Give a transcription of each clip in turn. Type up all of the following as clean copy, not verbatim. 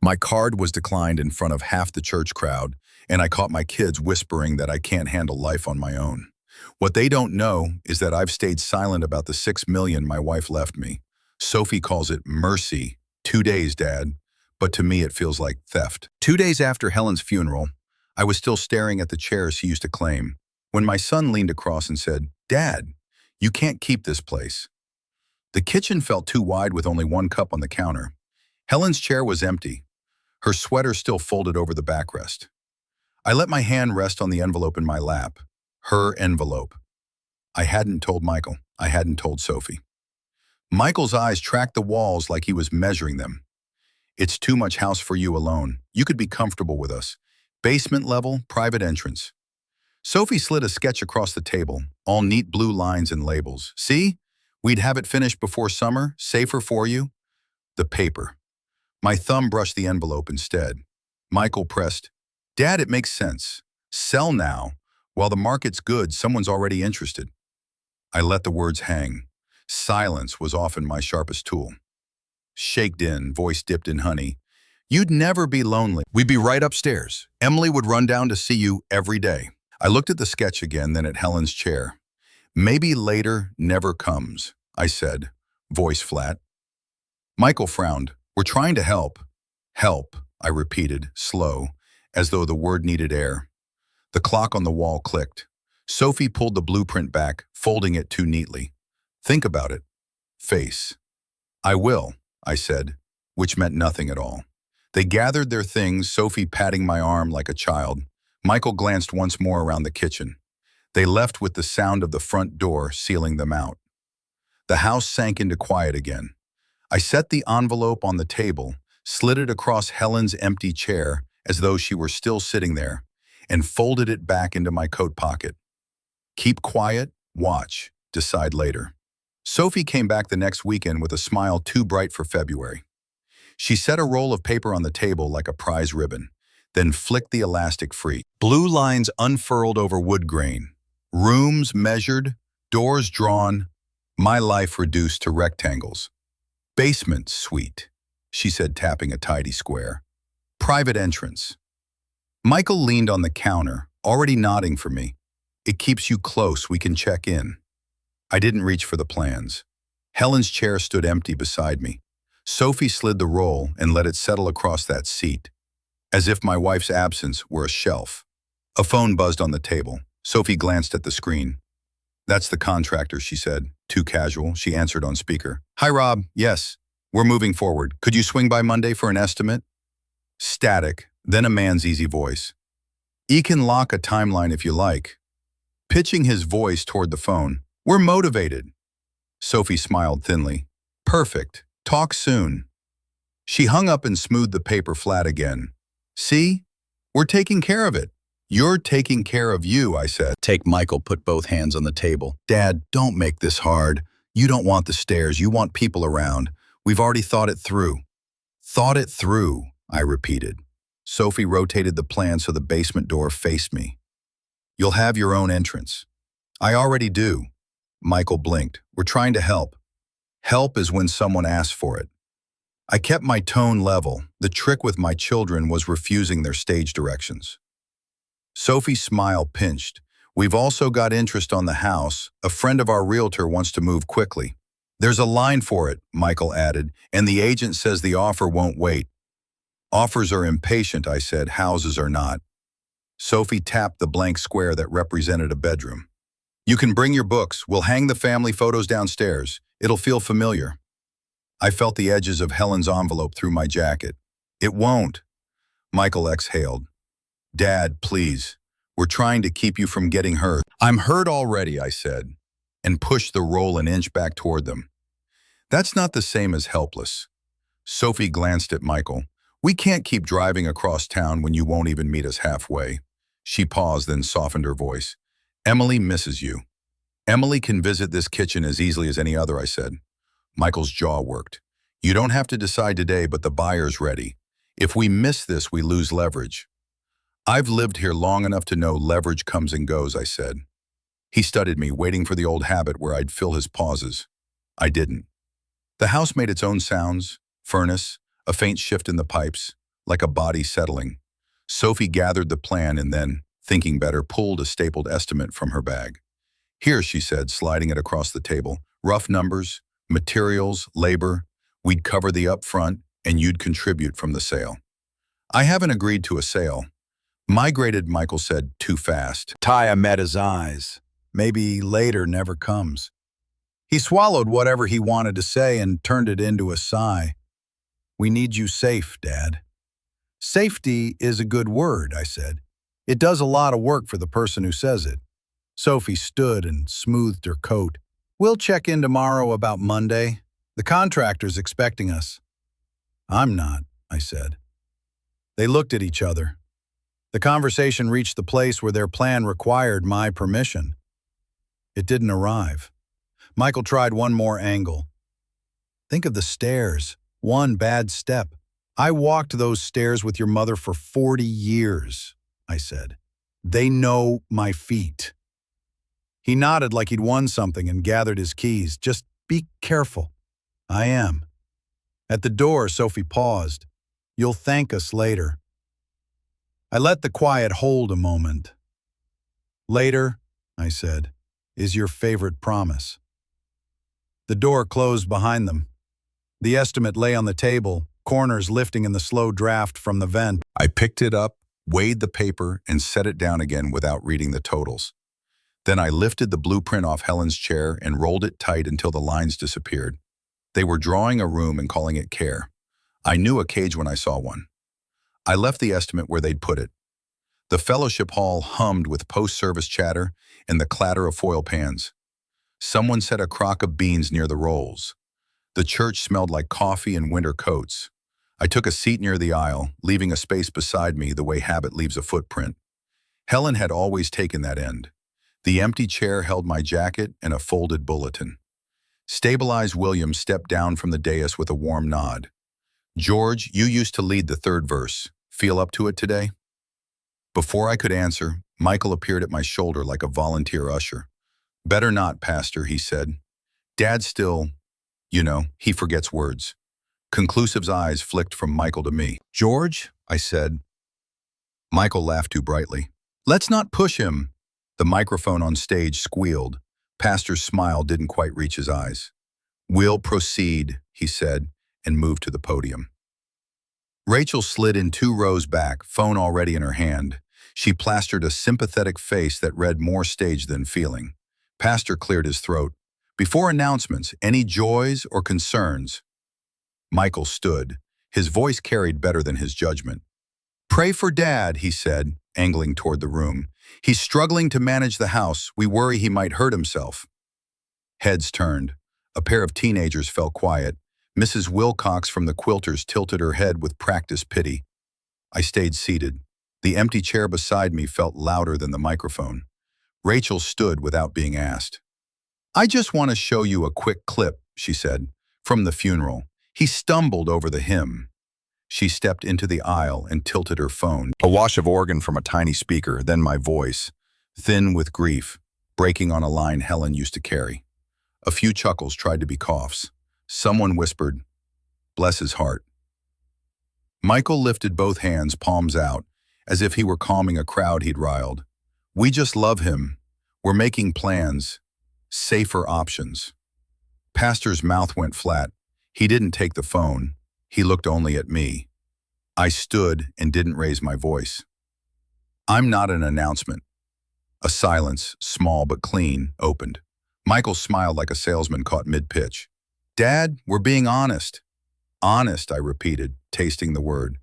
My card was declined in front of half the church crowd, and I caught my kids whispering that I can't handle life on my own. What they don't know is that I've stayed silent about the 6 million my wife left me. Sophie calls it mercy. 2 days, Dad. But to me, it feels like theft. 2 days after Helen's funeral, I was still staring at the chairs she used to claim, when my son leaned across and said, "Dad, you can't keep this place." The kitchen felt too wide with only one cup on the counter. Helen's chair was empty, her sweater still folded over the backrest. I let my hand rest on the envelope in my lap. Her envelope. I hadn't told Michael. I hadn't told Sophie. Michael's eyes tracked the walls like he was measuring them. "It's too much house for you alone. You could be comfortable with us. Basement level, private entrance." Sophie slid a sketch across the table, all neat blue lines and labels. "See? We'd have it finished before summer, safer for you." The paper. My thumb brushed the envelope instead. Michael pressed, "Dad, it makes sense. Sell now. While the market's good, someone's already interested." I let the words hang. Silence was often my sharpest tool. Shaked in, voice dipped in honey. "You'd never be lonely. We'd be right upstairs. Emily would run down to see you every day." I looked at the sketch again, then at Helen's chair. "Maybe later never comes," I said, voice flat. Michael frowned. "We're trying to help." "Help," I repeated, slow, as though the word needed air. The clock on the wall clicked. Sophie pulled the blueprint back, folding it too neatly. "Think about it." Face. "I will," I said, which meant nothing at all. They gathered their things, Sophie patting my arm like a child. Michael glanced once more around the kitchen. They left with the sound of the front door sealing them out. The house sank into quiet again. I set the envelope on the table, slid it across Helen's empty chair as though she were still sitting there, and folded it back into my coat pocket. Keep quiet, watch, decide later. Sophie came back the next weekend with a smile too bright for February. She set a roll of paper on the table like a prize ribbon, then flicked the elastic free. Blue lines unfurled over wood grain. Rooms measured, doors drawn, my life reduced to rectangles. "Basement suite," she said, tapping a tidy square. "Private entrance." Michael leaned on the counter, already nodding for me. "It keeps you close, we can check in." I didn't reach for the plans. Helen's chair stood empty beside me. Sophie slid the roll and let it settle across that seat, as if my wife's absence were a shelf. A phone buzzed on the table. Sophie glanced at the screen. "That's the contractor," she said. Too casual, she answered on speaker. "Hi, Rob. Yes, we're moving forward. Could you swing by Monday for an estimate?" Static, then a man's easy voice. "You can lock a timeline if you like." Pitching his voice toward the phone. "We're motivated." Sophie smiled thinly. "Perfect. Talk soon." She hung up and smoothed the paper flat again. "See? We're taking care of it." "You're taking care of you," I said. Michael put both hands on the table. "Dad, don't make this hard. You don't want the stairs. You want people around. We've already thought it through." "Thought it through," I repeated. Sophie rotated the plan so the basement door faced me. "You'll have your own entrance." "I already do." Michael blinked. "We're trying to help." Help is when someone asks for it. I kept my tone level. The trick with my children was refusing their stage directions. Sophie's smile pinched. "We've also got interest on the house. A friend of our realtor wants to move quickly." "There's a line for it," Michael added, "and the agent says the offer won't wait." "Offers are impatient," I said. "Houses are not." Sophie tapped the blank square that represented a bedroom. "You can bring your books. We'll hang the family photos downstairs. It'll feel familiar." I felt the edges of Helen's envelope through my jacket. "It won't." Michael exhaled. "Dad, please. We're trying to keep you from getting hurt." "I'm hurt already," I said, and pushed the roll an inch back toward them. "That's not the same as helpless." Sophie glanced at Michael. "We can't keep driving across town when you won't even meet us halfway." She paused, then softened her voice. "Emily misses you." "Emily can visit this kitchen as easily as any other," I said. Michael's jaw worked. "You don't have to decide today, but the buyer's ready. If we miss this, we lose leverage." "I've lived here long enough to know leverage comes and goes," I said. He studied me, waiting for the old habit where I'd fill his pauses. I didn't. The house made its own sounds, furnace, a faint shift in the pipes, like a body settling. Sophie gathered the plan and then, thinking better, pulled a stapled estimate from her bag. Here, she said, sliding it across the table. Rough numbers, materials, labor. We'd cover the upfront, and you'd contribute from the sale. I haven't agreed to a sale. Migrated, Michael said, too fast. Taya met his eyes. Maybe later never comes. He swallowed whatever he wanted to say and turned it into a sigh. We need you safe, Dad. Safety is a good word, I said. It does a lot of work for the person who says it. Sophie stood and smoothed her coat. We'll check in tomorrow about Monday. The contractor's expecting us. I'm not, I said. They looked at each other. The conversation reached the place where their plan required my permission. It didn't arrive. Michael tried one more angle. Think of the stairs. One bad step. I walked those stairs with your mother for 40 years, I said. They know my feet. He nodded like he'd won something and gathered his keys. Just be careful. I am. At the door, Sophie paused. You'll thank us later. I let the quiet hold a moment. Later, I said, is your favorite promise. The door closed behind them. The estimate lay on the table, corners lifting in the slow draft from the vent. I picked it up, weighed the paper, and set it down again without reading the totals. Then I lifted the blueprint off Helen's chair and rolled it tight until the lines disappeared. They were drawing a room and calling it care. I knew a cage when I saw one. I left the estimate where they'd put it. The fellowship hall hummed with post-service chatter and the clatter of foil pans. Someone set a crock of beans near the rolls. The church smelled like coffee and winter coats. I took a seat near the aisle, leaving a space beside me the way habit leaves a footprint. Helen had always taken that end. The empty chair held my jacket and a folded bulletin. Stabilized William stepped down from the dais with a warm nod. George, you used to lead the third verse. Feel up to it today? Before I could answer, Michael appeared at my shoulder like a volunteer usher. Better not, Pastor, he said. Dad still, he forgets words. Conclusive's eyes flicked from Michael to me. George, I said. Michael laughed too brightly. Let's not push him. The microphone on stage squealed. Pastor's smile didn't quite reach his eyes. We'll proceed, he said, and moved to the podium. Rachel slid in 2 rows back, phone already in her hand. She plastered a sympathetic face that read more stage than feeling. Pastor cleared his throat. Before announcements, any joys or concerns? Michael stood. His voice carried better than his judgment. Pray for Dad, he said, angling toward the room. He's struggling to manage the house. We worry he might hurt himself. Heads turned. A pair of teenagers fell quiet. Mrs. Wilcox from the Quilters tilted her head with practiced pity. I stayed seated. The empty chair beside me felt louder than the microphone. Rachel stood without being asked. I just want to show you a quick clip, she said, from the funeral. He stumbled over the hymn. She stepped into the aisle and tilted her phone. A wash of organ from a tiny speaker, then my voice, thin with grief, breaking on a line Helen used to carry. A few chuckles tried to be coughs. Someone whispered, bless his heart. Michael lifted both hands, palms out, as if he were calming a crowd he'd riled. We just love him. We're making plans. Safer options. Pastor's mouth went flat. He didn't take the phone. He looked only at me. I stood and didn't raise my voice. I'm not an announcement. A silence, small but clean, opened. Michael smiled like a salesman caught mid-pitch. Dad, we're being honest. Honest, I repeated, tasting the word.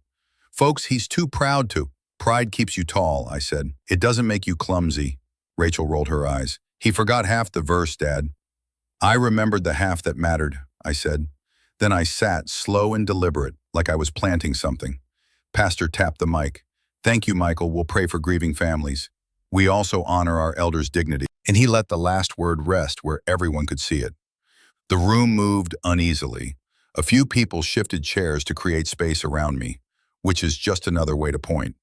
Folks, he's too proud to. Pride keeps you tall, I said. It doesn't make you clumsy. Rachel rolled her eyes. He forgot half the verse, Dad. I remembered the half that mattered, I said. Then I sat, slow and deliberate, like I was planting something. Pastor tapped the mic. Thank you, Michael. We'll pray for grieving families. We also honor our elders' dignity. And he let the last word rest where everyone could see it. The room moved uneasily. A few people shifted chairs to create space around me, which is just another way to point.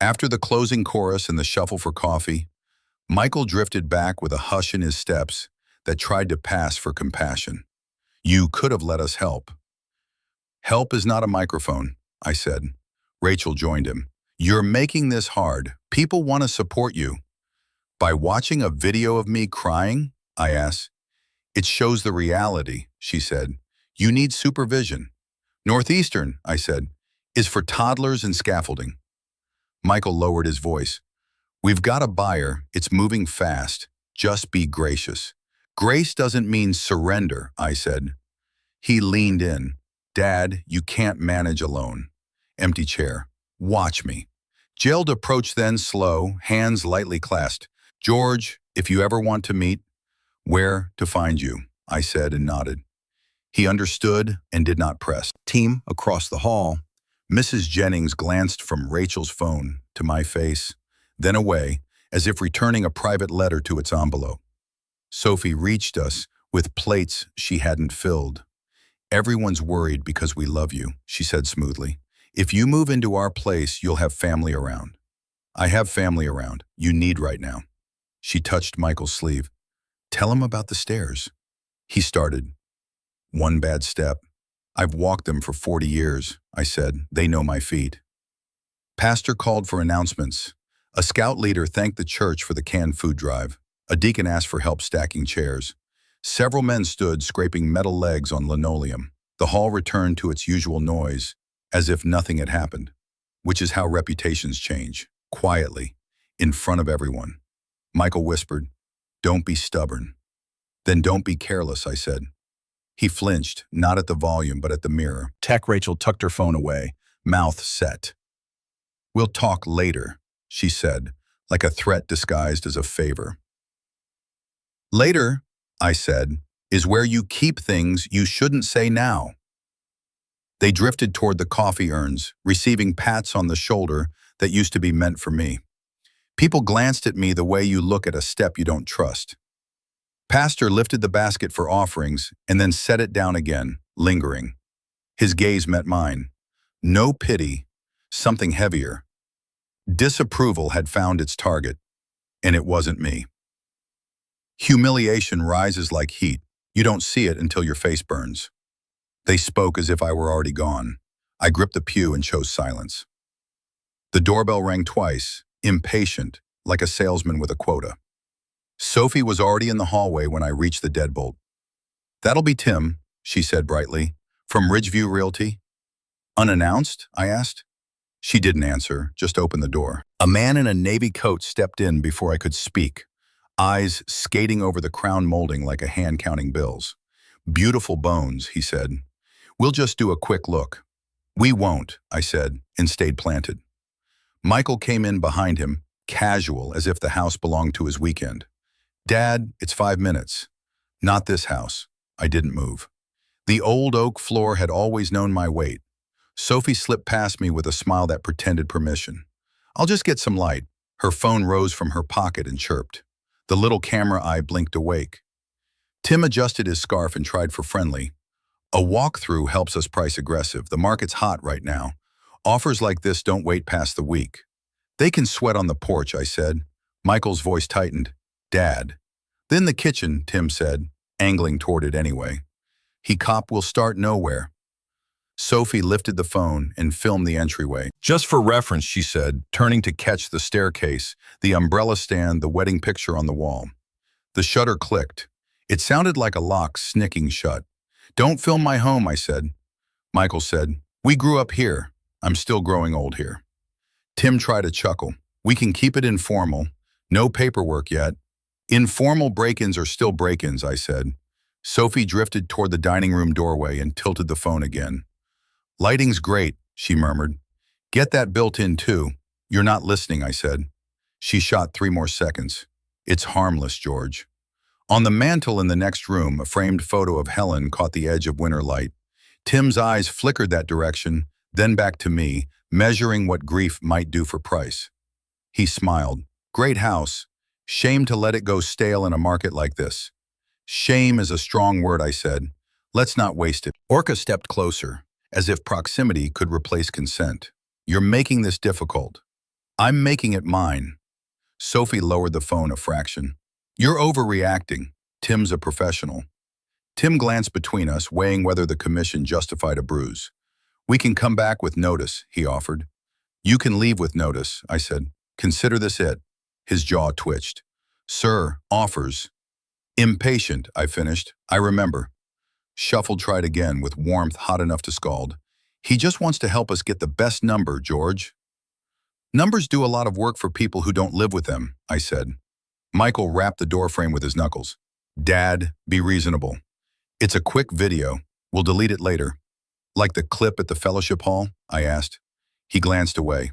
After the closing chorus and the shuffle for coffee, Michael drifted back with a hush in his steps that tried to pass for compassion. You could have let us help. Help is not a microphone. I said. Rachel joined him. You're making this hard. People want to support you. By watching a video of me crying? I asked. It shows the reality, she said. You need supervision. Northeastern, I said, is for toddlers and scaffolding. Michael lowered his voice. We've got a buyer. It's moving fast. Just be gracious. Grace doesn't mean surrender, I said. He leaned in. Dad, you can't manage alone. Empty chair. Watch me. Gerald approached then, slow, hands lightly clasped. George, if you ever want to meet, where to find you, I said and nodded. He understood and did not press. Team across the hall. Mrs. Jennings glanced from Rachel's phone to my face, then away, as if returning a private letter to its envelope. Sophie reached us with plates she hadn't filled. Everyone's worried because we love you, she said smoothly. If you move into our place, you'll have family around. I have family around. You need right now. She touched Michael's sleeve. Tell him about the stairs. He started. One bad step. I've walked them for 40 years, I said. They know my feet. Pastor called for announcements. A scout leader thanked the church for the canned food drive. A deacon asked for help stacking chairs. Several men stood scraping metal legs on linoleum. The hall returned to its usual noise, as if nothing had happened, which is how reputations change, quietly, in front of everyone. Michael whispered, Don't be stubborn. Then don't be careless, I said. He flinched, not at the volume, but at the mirror. Rachel tucked her phone away, mouth set. We'll talk later, she said, like a threat disguised as a favor. Later, I said, is where you keep things you shouldn't say now. They drifted toward the coffee urns, receiving pats on the shoulder that used to be meant for me. People glanced at me the way you look at a step you don't trust. Pastor lifted the basket for offerings and then set it down again, lingering. His gaze met mine. No pity, something heavier. Disapproval had found its target, and it wasn't me. Humiliation rises like heat. You don't see it until your face burns. They spoke as if I were already gone. I gripped the pew and chose silence. The doorbell rang twice, impatient, like a salesman with a quota. Sophie was already in the hallway when I reached the deadbolt. That'll be Tim, she said brightly. From Ridgeview Realty? Unannounced? I asked. She didn't answer, just opened the door. A man in a navy coat stepped in before I could speak, eyes skating over the crown molding like a hand counting bills. Beautiful bones, he said. We'll just do a quick look. We won't, I said, and stayed planted. Michael came in behind him, casual, as if the house belonged to his weekend. Dad, it's 5 minutes. Not this house. I didn't move. The old oak floor had always known my weight. Sophie slipped past me with a smile that pretended permission. I'll just get some light. Her phone rose from her pocket and chirped. The little camera eye blinked awake. Tim adjusted his scarf and tried for friendly. A walkthrough helps us price aggressive. The market's hot right now. Offers like this don't wait past the week. They can sweat on the porch, I said. Michael's voice tightened. Dad. Then the kitchen, Tim said, angling toward it anyway. He cop will start nowhere. Sophie lifted the phone and filmed the entryway. Just for reference, she said, turning to catch the staircase, the umbrella stand, the wedding picture on the wall. The shutter clicked. It sounded like a lock snicking shut. Don't film my home, I said. Michael said, we grew up here. I'm still growing old here. Tim tried to chuckle. We can keep it informal. No paperwork yet. Informal break-ins are still break-ins, I said. Sophie drifted toward the dining room doorway and tilted the phone again. Lighting's great, she murmured. Get that built in too. You're not listening, I said. She shot 3 more seconds. It's harmless, George. On the mantel in the next room, a framed photo of Helen caught the edge of winter light. Tim's eyes flickered that direction, then back to me, measuring what grief might do for price. He smiled. Great house. Shame to let it go stale in a market like this. Shame is a strong word, I said. Let's not waste it. Orca stepped closer, as if proximity could replace consent. You're making this difficult. I'm making it mine. Sophie lowered the phone a fraction. You're overreacting. Tim's a professional. Tim glanced between us, weighing whether the commission justified a bruise. We can come back with notice, he offered. You can leave with notice, I said. Consider this it. His jaw twitched. Sir, offers. Impatient, I finished. I remember. Shuffle tried again with warmth hot enough to scald. He just wants to help us get the best number, George. Numbers do a lot of work for people who don't live with them, I said. Michael rapped the doorframe with his knuckles. Dad, be reasonable. It's a quick video. We'll delete it later. Like the clip at the fellowship hall? I asked. He glanced away.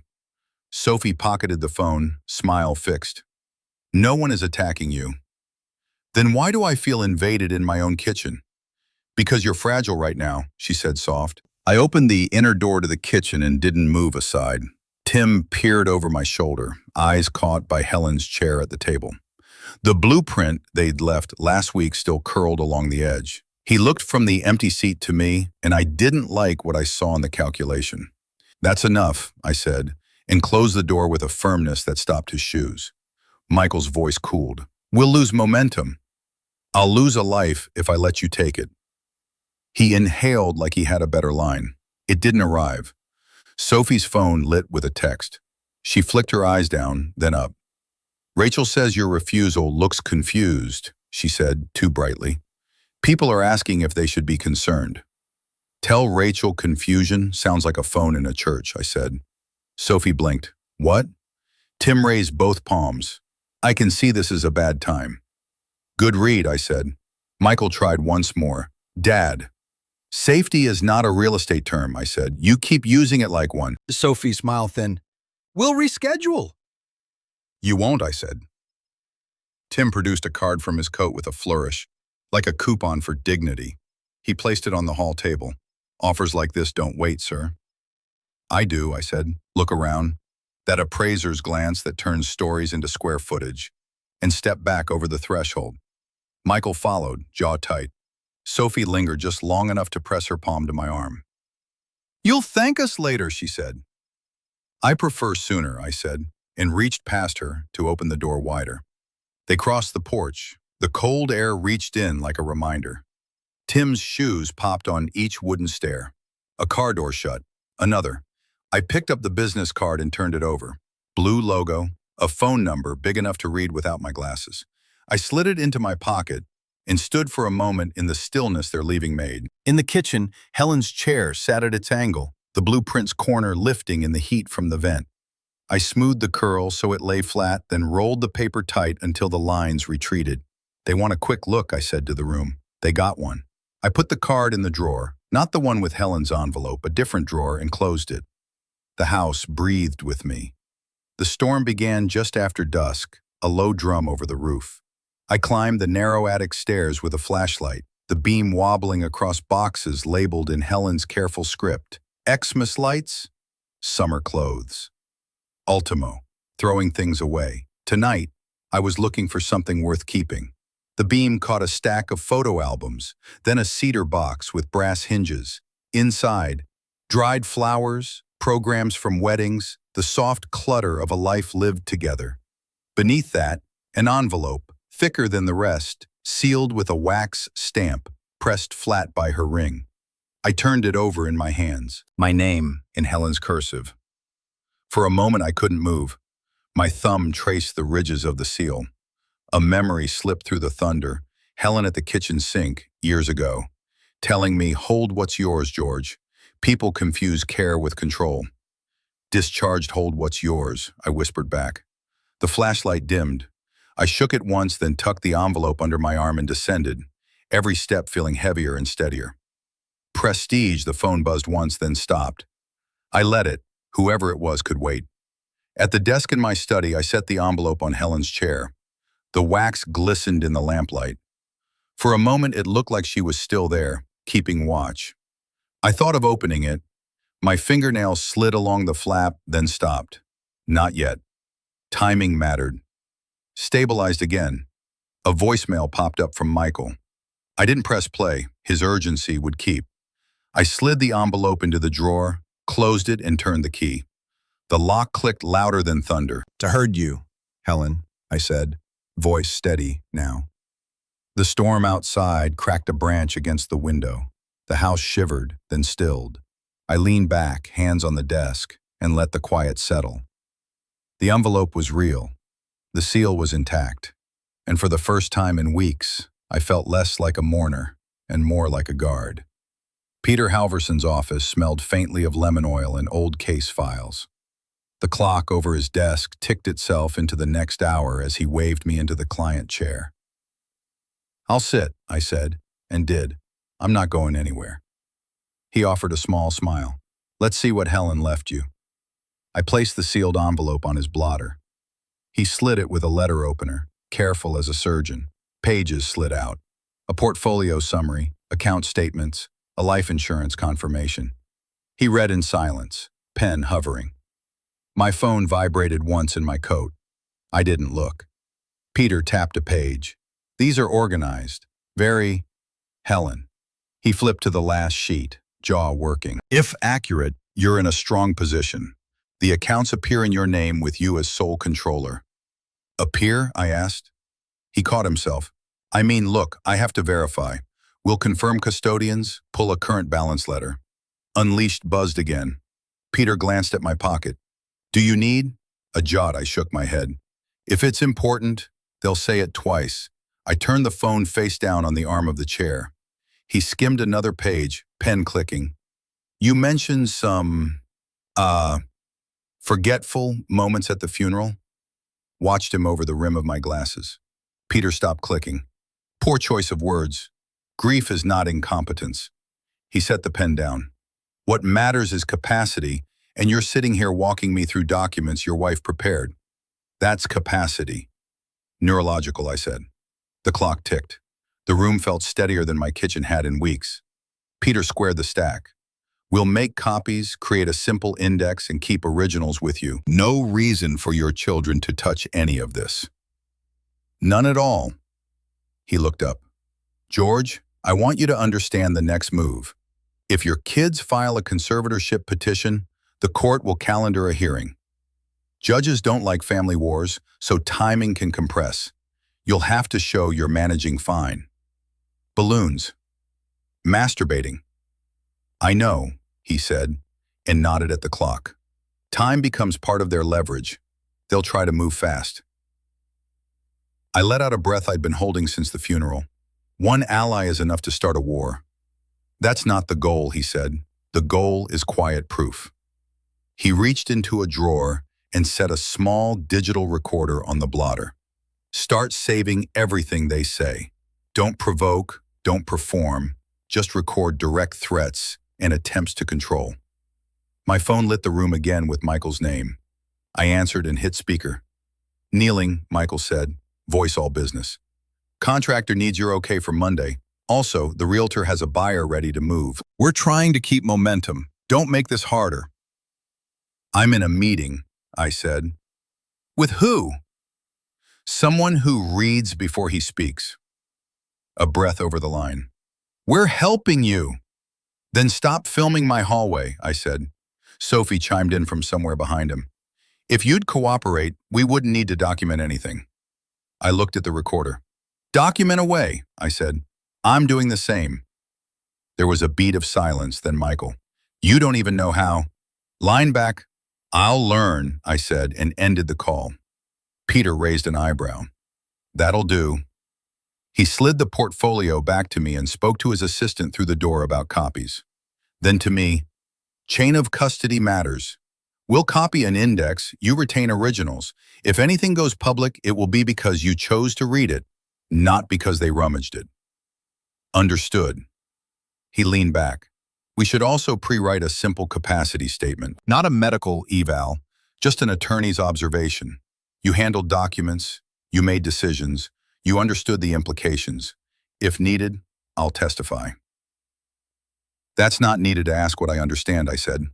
Sophie pocketed the phone, smile fixed. No one is attacking you. Then why do I feel invaded in my own kitchen? Because you're fragile right now, she said soft. I opened the inner door to the kitchen and didn't move aside. Tim peered over my shoulder, eyes caught by Helen's chair at the table. The blueprint they'd left last week still curled along the edge. He looked from the empty seat to me, and I didn't like what I saw in the calculation. That's enough, I said, and closed the door with a firmness that stopped his shoes. Michael's voice cooled. We'll lose momentum. I'll lose a life if I let you take it. He inhaled like he had a better line. It didn't arrive. Sophie's phone lit with a text. She flicked her eyes down, then up. Rachel says your refusal looks confused, she said too brightly. People are asking if they should be concerned. Tell Rachel confusion sounds like a phone in a church, I said. Sophie blinked. What? Tim raised both palms. I can see this is a bad time. Good read, I said. Michael tried once more. Dad. Safety is not a real estate term, I said. You keep using it like one. Sophie smiled thin. We'll reschedule. You won't, I said. Tim produced a card from his coat with a flourish, like a coupon for dignity. He placed it on the hall table. Offers like this don't wait, sir. I do, I said. Look around. That appraiser's glance that turns stories into square footage, and stepped back over the threshold. Michael followed, jaw tight. Sophie lingered just long enough to press her palm to my arm. You'll thank us later, she said. I prefer sooner, I said, and reached past her to open the door wider. They crossed the porch. The cold air reached in like a reminder. Tim's shoes popped on each wooden stair. A car door shut. Another. I picked up the business card and turned it over. Blue logo, a phone number big enough to read without my glasses. I slid it into my pocket and stood for a moment in the stillness their leaving made. In the kitchen, Helen's chair sat at its angle, the blueprint's corner lifting in the heat from the vent. I smoothed the curl so it lay flat, then rolled the paper tight until the lines retreated. They want a quick look, I said to the room. They got one. I put the card in the drawer, not the one with Helen's envelope, a different drawer, and closed it. The house breathed with me. The storm began just after dusk, a low drum over the roof. I climbed the narrow attic stairs with a flashlight, the beam wobbling across boxes labeled in Helen's careful script. Xmas lights, summer clothes. Ultimo, throwing things away. Tonight, I was looking for something worth keeping. The beam caught a stack of photo albums, then a cedar box with brass hinges. Inside, dried flowers, programs from weddings, the soft clutter of a life lived together. Beneath that, an envelope, thicker than the rest, sealed with a wax stamp, pressed flat by her ring. I turned it over in my hands, my name in Helen's cursive. For a moment I couldn't move. My thumb traced the ridges of the seal. A memory slipped through the thunder, Helen at the kitchen sink, years ago, telling me, hold what's yours, George. People confuse care with control. Discharged hold what's yours, I whispered back. The flashlight dimmed. I shook it once, then tucked the envelope under my arm and descended, every step feeling heavier and steadier. Prestige, the phone buzzed once, then stopped. I let it. Whoever it was could wait. At the desk in my study, I set the envelope on Helen's chair. The wax glistened in the lamplight. For a moment, it looked like she was still there, keeping watch. I thought of opening it. My fingernails slid along the flap, then stopped. Not yet. Timing mattered. Stabilized again. A voicemail popped up from Michael. I didn't press play. His urgency would keep. I slid the envelope into the drawer, closed it, and turned the key. The lock clicked louder than thunder. "To herd you, Helen," I said, voice steady now. The storm outside cracked a branch against the window. The house shivered, then stilled. I leaned back, hands on the desk, and let the quiet settle. The envelope was real. The seal was intact. And for the first time in weeks, I felt less like a mourner and more like a guard. Peter Halverson's office smelled faintly of lemon oil and old case files. The clock over his desk ticked itself into the next hour as he waved me into the client chair. "I'll sit," I said, and did. "I'm not going anywhere." He offered a small smile. "Let's see what Helen left you." I placed the sealed envelope on his blotter. He slid it with a letter opener, careful as a surgeon. Pages slid out. A portfolio summary, account statements, a life insurance confirmation. He read in silence, pen hovering. My phone vibrated once in my coat. I didn't look. Peter tapped a page. "These are organized. Very Helen." He flipped to the last sheet, jaw working. "If accurate, you're in a strong position. The accounts appear in your name with you as sole controller." "Appear?" I asked. He caught himself. "I mean, look, I have to verify. We'll confirm custodians, pull a current balance letter." Unleashed buzzed again. Peter glanced at my pocket. "Do you need?" A jot, I shook my head. "If it's important, they'll say it twice." I turned the phone face down on the arm of the chair. He skimmed another page, pen clicking. "You mentioned some, forgetful moments at the funeral." Watched him over the rim of my glasses. Peter stopped clicking. "Poor choice of words. Grief is not incompetence." He set the pen down. "What matters is capacity, and you're sitting here walking me through documents your wife prepared. That's capacity." "Neurological," I said. The clock ticked. The room felt steadier than my kitchen had in weeks. Peter squared the stack. "We'll make copies, create a simple index, and keep originals with you. No reason for your children to touch any of this." "None at all." He looked up. "George, I want you to understand the next move. If your kids file a conservatorship petition, the court will calendar a hearing. Judges don't like family wars, so timing can compress. You'll have to show you're managing fine." "Balloons. Masturbating." "I know," he said, and nodded at the clock. "Time becomes part of their leverage. They'll try to move fast." I let out a breath I'd been holding since the funeral. One ally is enough to start a war. "That's not the goal," he said. "The goal is quiet proof." He reached into a drawer and set a small digital recorder on the blotter. "Start saving everything they say. Don't provoke, don't perform, just record direct threats and attempts to control." My phone lit the room again with Michael's name. I answered and hit speaker. "Kneeling," Michael said, voice all business. "Contractor needs your okay for Monday. Also, the realtor has a buyer ready to move. We're trying to keep momentum. Don't make this harder." "I'm in a meeting," I said. "With who?" "Someone who reads before he speaks." A breath over the line. "We're helping you." "Then stop filming my hallway," I said. Sophie chimed in from somewhere behind him. "If you'd cooperate, we wouldn't need to document anything." I looked at the recorder. "Document away," I said. "I'm doing the same." There was a beat of silence, then Michael. "You don't even know how." "Line back." "I'll learn," I said, and ended the call. Peter raised an eyebrow. "That'll do." He slid the portfolio back to me and spoke to his assistant through the door about copies. Then to me, "Chain of custody matters. We'll copy an index, you retain originals. If anything goes public, it will be because you chose to read it, not because they rummaged it." "Understood." He leaned back. "We should also pre-write a simple capacity statement, not a medical eval, just an attorney's observation. You handled documents, you made decisions, you understood the implications. If needed, I'll testify." "That's not needed to ask what I understand," I said.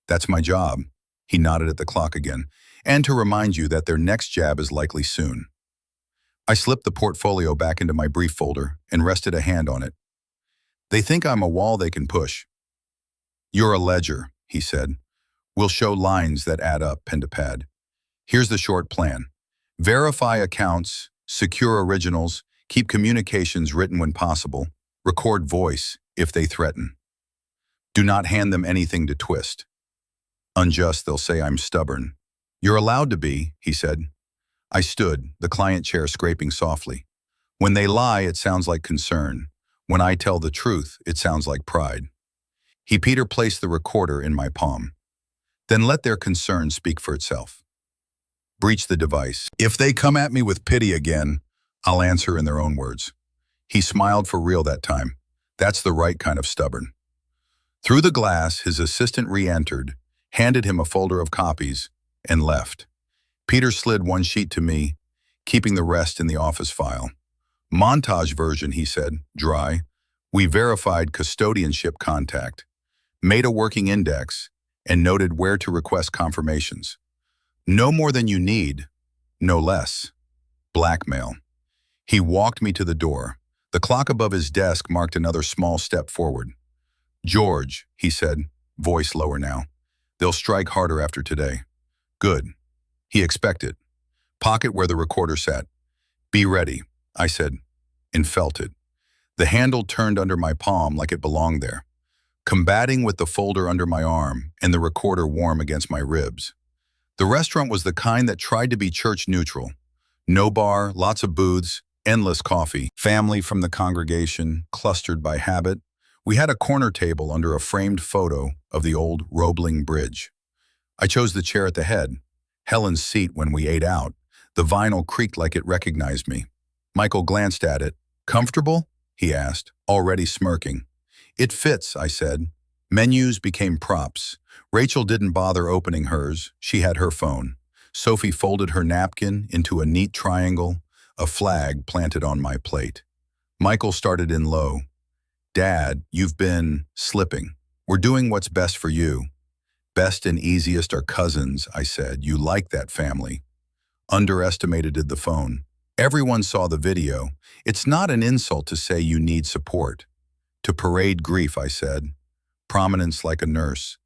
"That's my job." He nodded at the clock again. "And to remind you that their next jab is likely soon." I slipped the portfolio back into my brief folder and rested a hand on it. "They think I'm a wall they can push." "You're a ledger," he said. "We'll show lines that add up, pen to pad. Here's the short plan. Verify accounts, secure originals, keep communications written when possible, record voice if they threaten." Do not hand them anything to twist. Unjust, they'll say I'm stubborn. You're allowed to be, he said. I stood, the client chair scraping softly. When they lie, it sounds like concern. When I tell the truth, it sounds like pride. Peter placed the recorder in my palm. Then let their concern speak for itself. Breach the device. If they come at me with pity again, I'll answer in their own words. He smiled for real that time. That's the right kind of stubborn. Through the glass, his assistant re-entered, handed him a folder of copies, and left. Peter slid one sheet to me, keeping the rest in the office file. Montage version, he said, dry. We verified custodianship contact, made a working index, and noted where to request confirmations. No more than you need, no less. Blackmail. He walked me to the door. The clock above his desk marked another small step forward. George, he said, voice lower now. They'll strike harder after today. Good. He expected. Pocket where the recorder sat. Be ready, I said, and felt it. The handle turned under my palm like it belonged there, combating with the folder under my arm and the recorder warm against my ribs. The restaurant was the kind that tried to be church neutral. No bar, lots of booths, endless coffee. Family from the congregation, clustered by habit. We had a corner table under a framed photo of the old Roebling Bridge. I chose the chair at the head, Helen's seat when we ate out. The vinyl creaked like it recognized me. Michael glanced at it. Comfortable? He asked, already smirking. It fits, I said. Menus became props. Rachel didn't bother opening hers. She had her phone. Sophie folded her napkin into a neat triangle, a flag planted on my plate. Michael started in low. Dad, you've been slipping. We're doing what's best for you. Best and easiest are cousins, I said. You like that family. Underestimated the phone. Everyone saw the video. It's not an insult to say you need support. To parade grief, I said. Prominence like a nurse.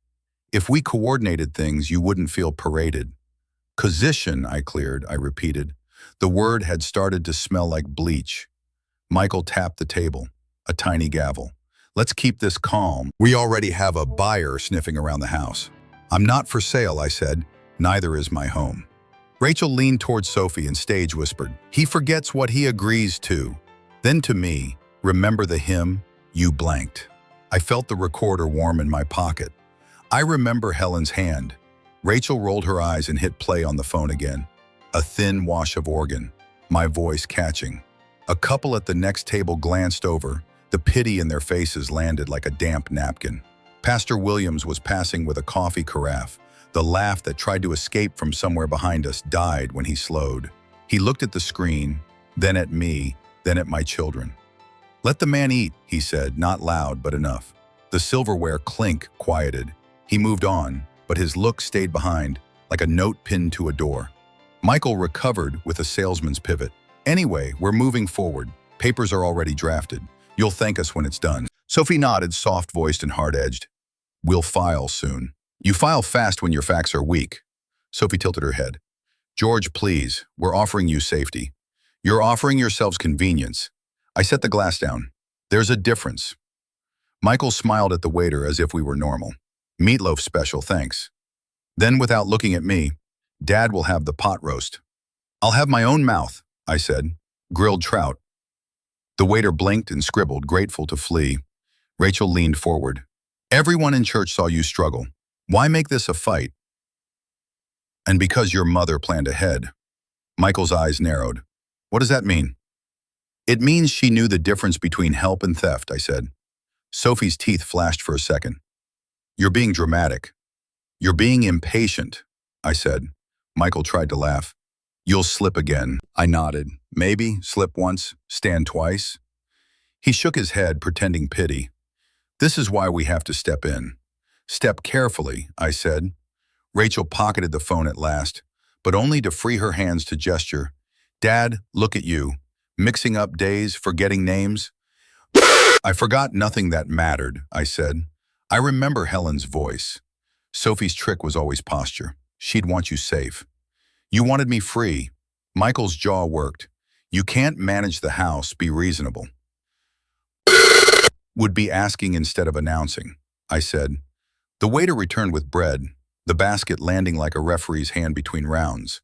If we coordinated things, you wouldn't feel paraded. Position, I cleared, I repeated. The word had started to smell like bleach. Michael tapped the table, a tiny gavel. Let's keep this calm. We already have a buyer sniffing around the house. I'm not for sale, I said. Neither is my home. Rachel leaned towards Sophie and stage whispered, he forgets what he agrees to. Then to me, remember the hymn, you blanked. I felt the recorder warm in my pocket. I remember Helen's hand. Rachel rolled her eyes and hit play on the phone again. A thin wash of organ, my voice catching. A couple at the next table glanced over. The pity in their faces landed like a damp napkin. Pastor Williams was passing with a coffee carafe. The laugh that tried to escape from somewhere behind us died when he slowed. He looked at the screen, then at me, then at my children. Let the man eat, he said, not loud but enough. The silverware clink quieted. He moved on, but his look stayed behind, like a note pinned to a door. Michael recovered with a salesman's pivot. Anyway, we're moving forward. Papers are already drafted. You'll thank us when it's done. Sophie nodded, soft-voiced and hard-edged. We'll file soon. You file fast when your facts are weak. Sophie tilted her head. George, please, we're offering you safety. You're offering yourselves convenience. I set the glass down. There's a difference. Michael smiled at the waiter as if we were normal. Meatloaf special, thanks. Then, without looking at me, Dad will have the pot roast. I'll have my own mouth, I said. Grilled trout. The waiter blinked and scribbled, grateful to flee. Rachel leaned forward. Everyone in church saw you struggle. Why make this a fight? And because your mother planned ahead. Michael's eyes narrowed. What does that mean? It means she knew the difference between help and theft, I said. Sophie's teeth flashed for a second. You're being dramatic. You're being impatient, I said. Michael tried to laugh. You'll slip again. I nodded. Maybe, slip once, stand twice. He shook his head, pretending pity. This is why we have to step in. Step carefully, I said. Rachel pocketed the phone at last, but only to free her hands to gesture. Dad, look at you. Mixing up days, forgetting names. I forgot nothing that mattered, I said. I remember Helen's voice. Sophie's trick was always posture. She'd want you safe. You wanted me free. Michael's jaw worked. You can't manage the house, be reasonable. Would be asking instead of announcing. I said. The waiter returned with bread, the basket landing like a referee's hand between rounds.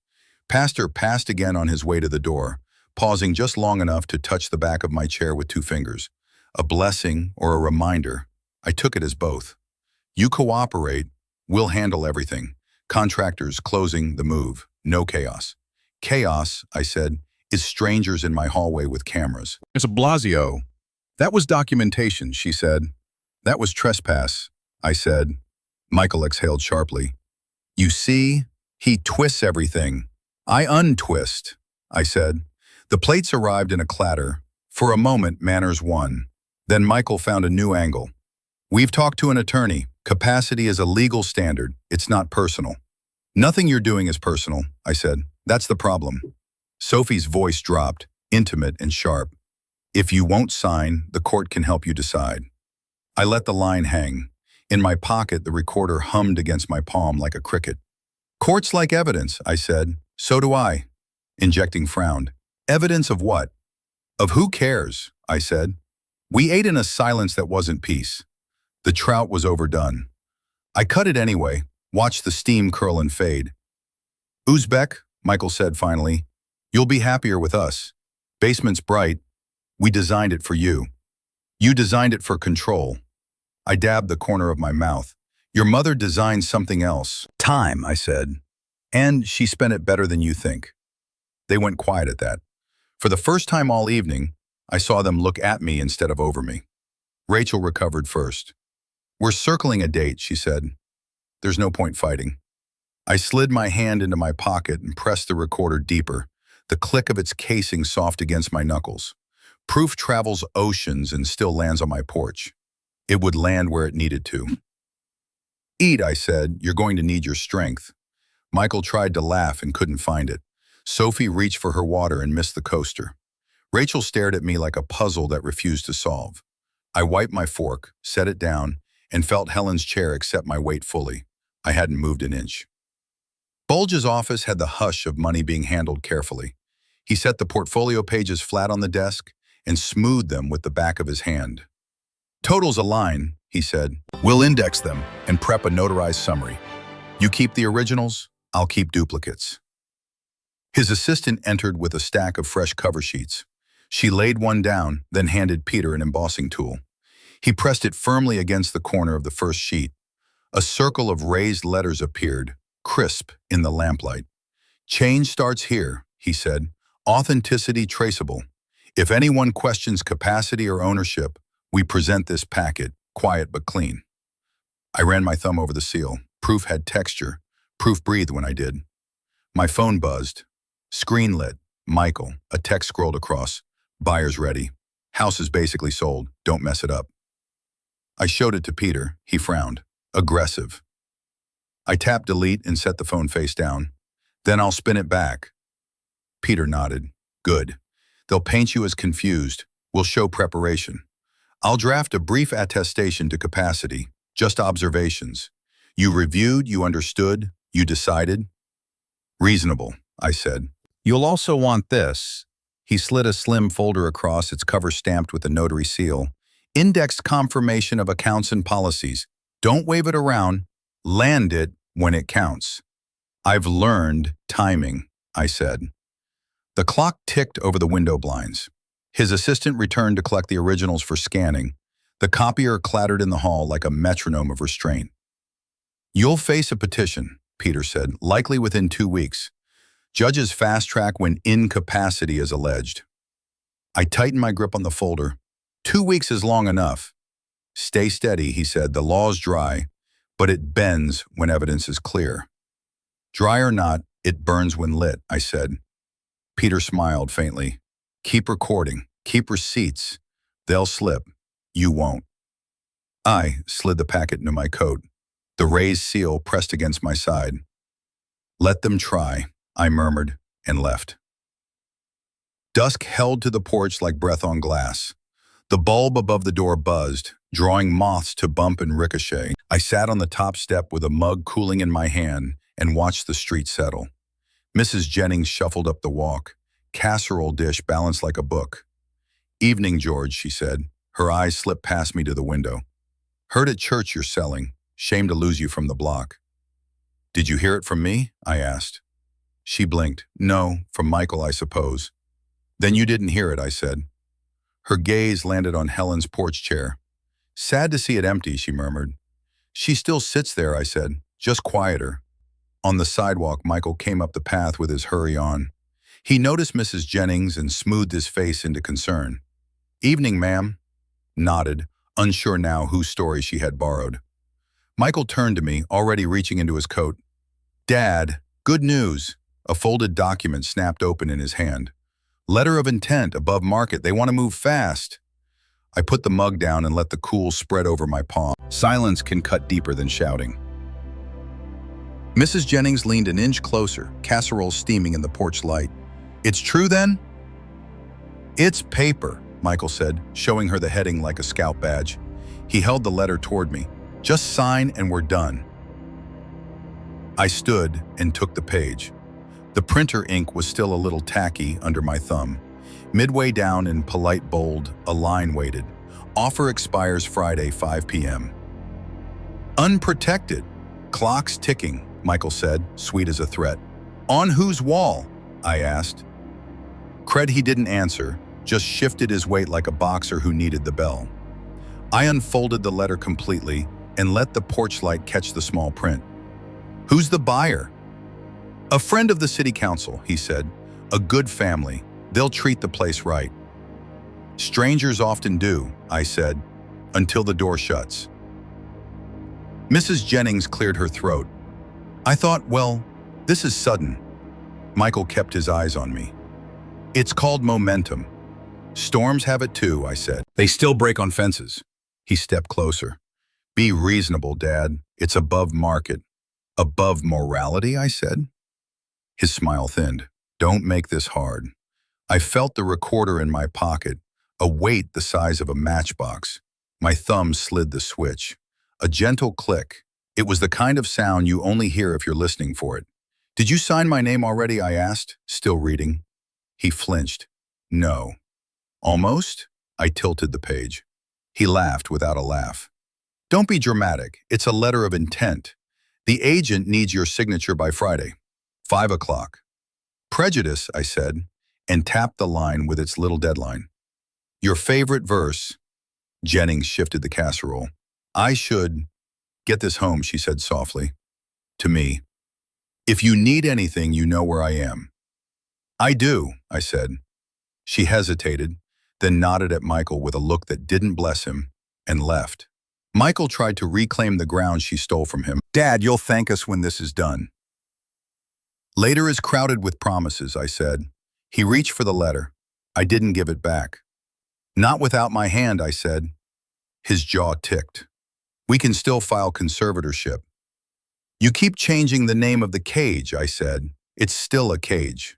Pastor passed again on his way to the door, pausing just long enough to touch the back of my chair with 2 fingers. A blessing or a reminder. I took it as both. You cooperate, we'll handle everything. Contractors closing the move, no chaos. Chaos, I said, is strangers in my hallway with cameras. It's a Blasio. That was documentation, she said. That was trespass, I said. Michael exhaled sharply. You see, he twists everything. I untwist, I said. The plates arrived in a clatter. For a moment, manners won. Then Michael found a new angle. We've talked to an attorney. Capacity is a legal standard. It's not personal. Nothing you're doing is personal, I said. That's the problem. Sophie's voice dropped, intimate and sharp. If you won't sign, the court can help you decide. I let the line hang. In my pocket, the recorder hummed against my palm like a cricket. Courts like evidence, I said. So do I. Injecting frowned. Evidence of what? Of who cares, I said. We ate in a silence that wasn't peace. The trout was overdone. I cut it anyway, watched the steam curl and fade. Uzbek, Michael said finally, you'll be happier with us. Basement's bright. We designed it for you. You designed it for control. I dabbed the corner of my mouth. Your mother designed something else. Time, I said. And she spent it better than you think. They went quiet at that. For the first time all evening, I saw them look at me instead of over me. Rachel recovered first. We're circling a date, she said. There's no point fighting. I slid my hand into my pocket and pressed the recorder deeper, the click of its casing soft against my knuckles. Proof travels oceans and still lands on my porch. It would land where it needed to. Eat, I said. You're going to need your strength. Michael tried to laugh and couldn't find it. Sophie reached for her water and missed the coaster. Rachel stared at me like a puzzle that refused to solve. I wiped my fork, set it down, and felt Helen's chair accept my weight fully. I hadn't moved an inch. Bulge's office had the hush of money being handled carefully. He set the portfolio pages flat on the desk and smoothed them with the back of his hand. Totals align, he said. We'll index them and prep a notarized summary. You keep the originals, I'll keep duplicates. His assistant entered with a stack of fresh cover sheets. She laid one down, then handed Peter an embossing tool. He pressed it firmly against the corner of the first sheet. A circle of raised letters appeared, crisp in the lamplight. Change starts here, he said. Authenticity traceable. If anyone questions capacity or ownership, we present this packet, quiet but clean. I ran my thumb over the seal. Proof had texture. Proof breathed when I did. My phone buzzed. Screen lit. Michael. A text scrolled across. Buyer's ready. House is basically sold. Don't mess it up. I showed it to Peter. He frowned. Aggressive. I tapped delete and set the phone face down. Then I'll spin it back. Peter nodded. Good. They'll paint you as confused. We'll show preparation. I'll draft a brief attestation to capacity. Just observations. You reviewed, you understood, you decided. Reasonable, I said. You'll also want this. He slid a slim folder across, its cover stamped with a notary seal. Indexed confirmation of accounts and policies. Don't wave it around. Land it when it counts. I've learned timing, I said. The clock ticked over the window blinds. His assistant returned to collect the originals for scanning. The copier clattered in the hall like a metronome of restraint. You'll face a petition, Peter said, likely within 2 weeks. Judges fast track when incapacity is alleged. I tightened my grip on the folder. 2 weeks is long enough. Stay steady, he said. The law's dry, but it bends when evidence is clear. Dry or not, it burns when lit, I said. Peter smiled faintly. Keep recording. Keep receipts. They'll slip. You won't. I slid the packet into my coat. The raised seal pressed against my side. Let them try, I murmured, and left. Dusk held to the porch like breath on glass. The bulb above the door buzzed, drawing moths to bump and ricochet. I sat on the top step with a mug cooling in my hand and watched the street settle. Mrs. Jennings shuffled up the walk, casserole dish balanced like a book. Evening, George, she said. Her eyes slipped past me to the window. Heard at church you're selling. Shame to lose you from the block. Did you hear it from me? I asked. She blinked. No, from Michael, I suppose. Then you didn't hear it, I said. Her gaze landed on Helen's porch chair. Sad to see it empty, she murmured. She still sits there, I said, just quieter. On the sidewalk, Michael came up the path with his hurry on. He noticed Mrs. Jennings and smoothed his face into concern. Evening, ma'am. Nodded, unsure now whose story she had borrowed. Michael turned to me, already reaching into his coat. Dad, good news. A folded document snapped open in his hand. Letter of intent, above market. They want to move fast. I put the mug down and let the cool spread over my palm. Silence can cut deeper than shouting. Mrs. Jennings leaned an inch closer, casserole steaming in the porch light. It's true then? It's paper, Michael said, showing her the heading like a scout badge. He held the letter toward me. Just sign and we're done. I stood and took the page. The printer ink was still a little tacky under my thumb. Midway down in polite bold, a line waited. Offer expires Friday, 5 p.m. Unprotected. Clock's ticking, Michael said, sweet as a threat. On whose wall? I asked. Cred he didn't answer, just shifted his weight like a boxer who needed the bell. I unfolded the letter completely and let the porch light catch the small print. Who's the buyer? A friend of the city council, he said. A good family. They'll treat the place right. Strangers often do, I said, until the door shuts. Mrs. Jennings cleared her throat. I thought, well, this is sudden. Michael kept his eyes on me. It's called momentum. Storms have it too, I said. They still break on fences. He stepped closer. Be reasonable, Dad. It's above market. Above morality, I said. His smile thinned. Don't make this hard. I felt the recorder in my pocket, a weight the size of a matchbox. My thumb slid the switch. A gentle click. It was the kind of sound you only hear if you're listening for it. Did you sign my name already? I asked, still reading. He flinched. No. Almost? I tilted the page. He laughed without a laugh. Don't be dramatic. It's a letter of intent. The agent needs your signature by Friday, 5 o'clock. Prejudice, I said, and tapped the line with its little deadline. Your favorite verse. Jennings shifted the casserole. I should get this home, she said softly. To me. If you need anything, you know where I am. I do, I said. She hesitated, then nodded at Michael with a look that didn't bless him, and left. Michael tried to reclaim the ground she stole from him. Dad, you'll thank us when this is done. Later is crowded with promises, I said. He reached for the letter. I didn't give it back. Not without my hand, I said. His jaw ticked. We can still file conservatorship. You keep changing the name of the cage, I said. It's still a cage.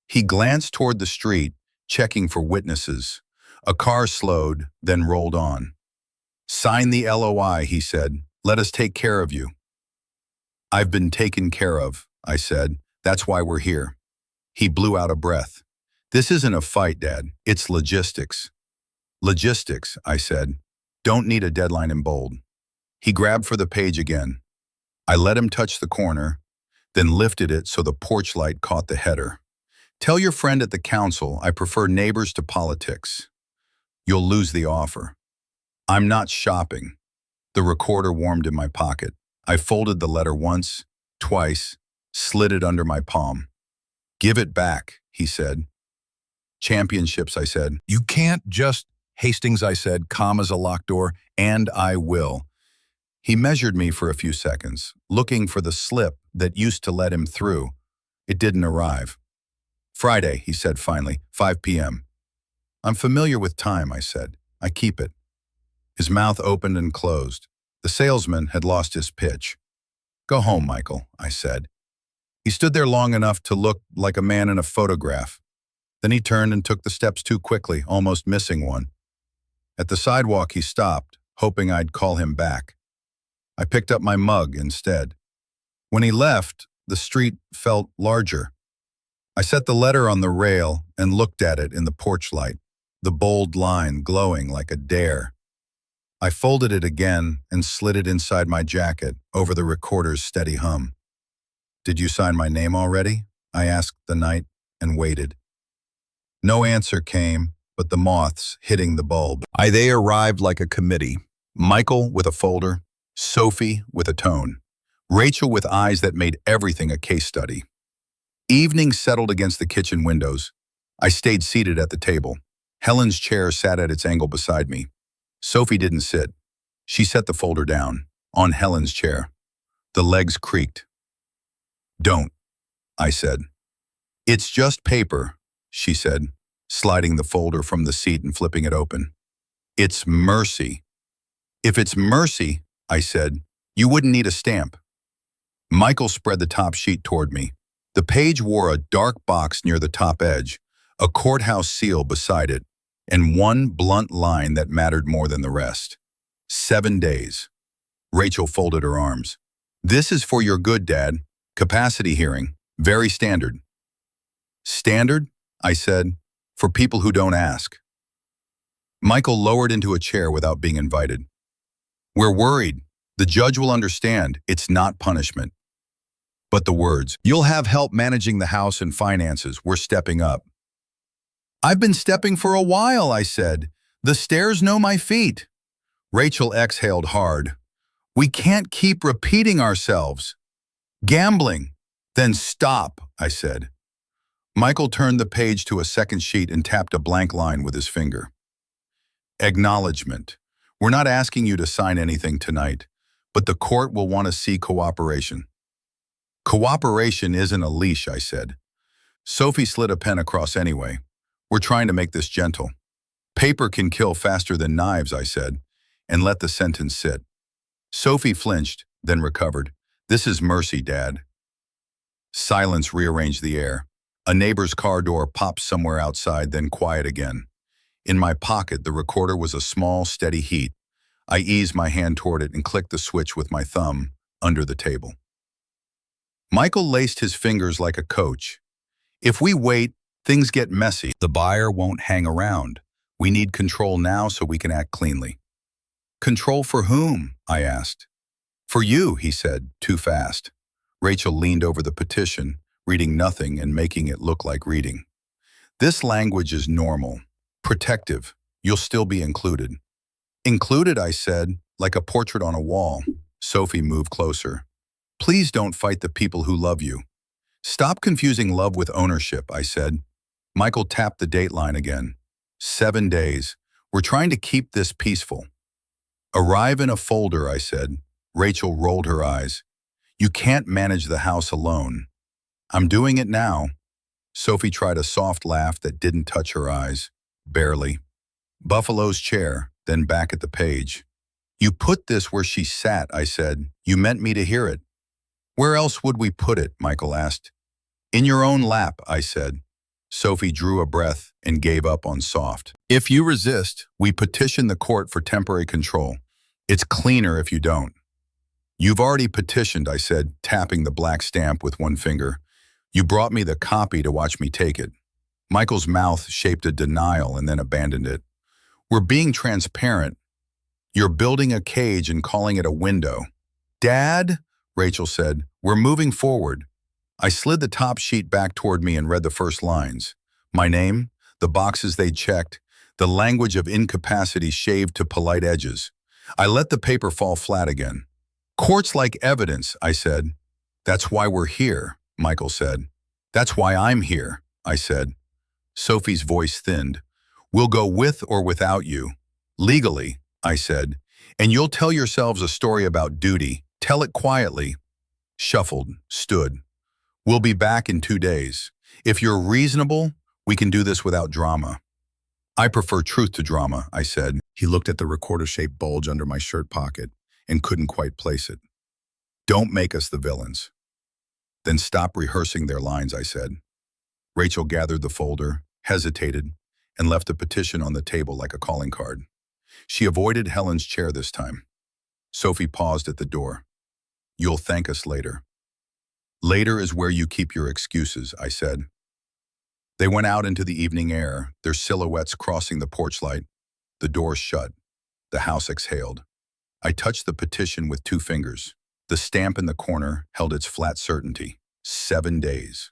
He glanced toward the street, checking for witnesses. A car slowed, then rolled on. Sign the LOI, he said. Let us take care of you. I've been taken care of, I said. That's why we're here. He blew out a breath. This isn't a fight, Dad. It's logistics. Logistics, I said. Don't need a deadline in bold. He grabbed for the page again. I let him touch the corner, then lifted it so the porch light caught the header. Tell your friend at the council I prefer neighbors to politics. You'll lose the offer. I'm not shopping. The recorder warmed in my pocket. I folded the letter once, twice, slid it under my palm. Give it back, he said. Championships, I said. You can't just... Hastings, I said, calm as a locked door, and I will. He measured me for a few seconds, looking for the slip that used to let him through. It didn't arrive. Friday, he said finally, 5 p.m. I'm familiar with time, I said. I keep it. His mouth opened and closed. The salesman had lost his pitch. Go home, Michael, I said. He stood there long enough to look like a man in a photograph. Then he turned and took the steps too quickly, almost missing one. At the sidewalk, he stopped, hoping I'd call him back. I picked up my mug instead. When he left, the street felt larger. I set the letter on the rail and looked at it in the porch light, the bold line glowing like a dare. I folded it again and slid it inside my jacket over the recorder's steady hum. "Did you sign my name already?" I asked the night and waited. No answer came, but the moths hitting the bulb. They arrived like a committee. Michael with a folder, Sophie with a tone, Rachel with eyes that made everything a case study. Evening settled against the kitchen windows. I stayed seated at the table. Helen's chair sat at its angle beside me. Sophie didn't sit. She set the folder down, on Helen's chair. The legs creaked. "Don't," I said. "It's just paper," she said, sliding the folder from the seat and flipping it open. "It's mercy." "If it's mercy," I said, "you wouldn't need a stamp." Michael spread the top sheet toward me. The page wore a dark box near the top edge, a courthouse seal beside it, and one blunt line that mattered more than the rest. 7 days. Rachel folded her arms. "This is for your good, Dad. Capacity hearing. Very standard." "Standard?" I said. "For people who don't ask." Michael lowered into a chair without being invited. "We're worried. The judge will understand. It's not punishment." But the words, "You'll have help managing the house and finances. We're stepping up." "I've been stepping for a while," I said. "The stairs know my feet." Rachel exhaled hard. "We can't keep repeating ourselves." "Gambling." "Then stop," I said. Michael turned the page to a second sheet and tapped a blank line with his finger. "Acknowledgement. We're not asking you to sign anything tonight, but the court will want to see cooperation." "Cooperation isn't a leash," I said. Sophie slid a pen across anyway. "We're trying to make this gentle." "Paper can kill faster than knives," I said, and let the sentence sit. Sophie flinched, then recovered. "This is mercy, Dad." Silence rearranged the air. A neighbor's car door popped somewhere outside, then quiet again. In my pocket, the recorder was a small, steady heat. I eased my hand toward it and clicked the switch with my thumb under the table. Michael laced his fingers like a coach. "If we wait, things get messy. The buyer won't hang around. We need control now so we can act cleanly." "Control for whom?" I asked. "For you," he said, too fast. Rachel leaned over the petition, reading nothing and making it look like reading. "This language is normal. Protective. You'll still be included." "Included," I said, like a portrait on a wall. Sophie moved closer. "Please don't fight the people who love you." "Stop confusing love with ownership," I said. Michael tapped the dateline again. 7 days. We're trying to keep this peaceful. "Arrive in a folder," I said. Rachel rolled her eyes. "You can't manage the house alone." "I'm doing it now." Sophie tried a soft laugh that didn't touch her eyes. Barely. Buffalo's chair, then back at the page. "You put this where she sat," I said. "You meant me to hear it." "Where else would we put it?" Michael asked. "In your own lap," I said. Sophie drew a breath and gave up on soft. "If you resist, we petition the court for temporary control. It's cleaner if you don't." "You've already petitioned," I said, tapping the black stamp with one finger. "You brought me the copy to watch me take it." Michael's mouth shaped a denial and then abandoned it. "We're being transparent. You're building a cage and calling it a window." "Dad," Rachel said, "we're moving forward." I slid the top sheet back toward me and read the first lines. My name, the boxes they'd checked, the language of incapacity shaved to polite edges. I let the paper fall flat again. "Courts like evidence," I said. "That's why we're here," Michael said. "That's why I'm here," I said. Sophie's voice thinned. "We'll go with or without you. Legally," I said. "And you'll tell yourselves a story about duty. Tell it quietly." Shuffled, stood. "We'll be back in 2 days. If you're reasonable, we can do this without drama." "I prefer truth to drama," I said. He looked at the recorder-shaped bulge under my shirt pocket and couldn't quite place it. "Don't make us the villains." "Then stop rehearsing their lines," I said. Rachel gathered the folder, hesitated, and left a petition on the table like a calling card. She avoided Helen's chair this time. Sophie paused at the door. "You'll thank us later." "Later is where you keep your excuses," I said. They went out into the evening air, their silhouettes crossing the porch light. The door shut. The house exhaled. I touched the petition with 2 fingers. The stamp in the corner held its flat certainty. 7 days.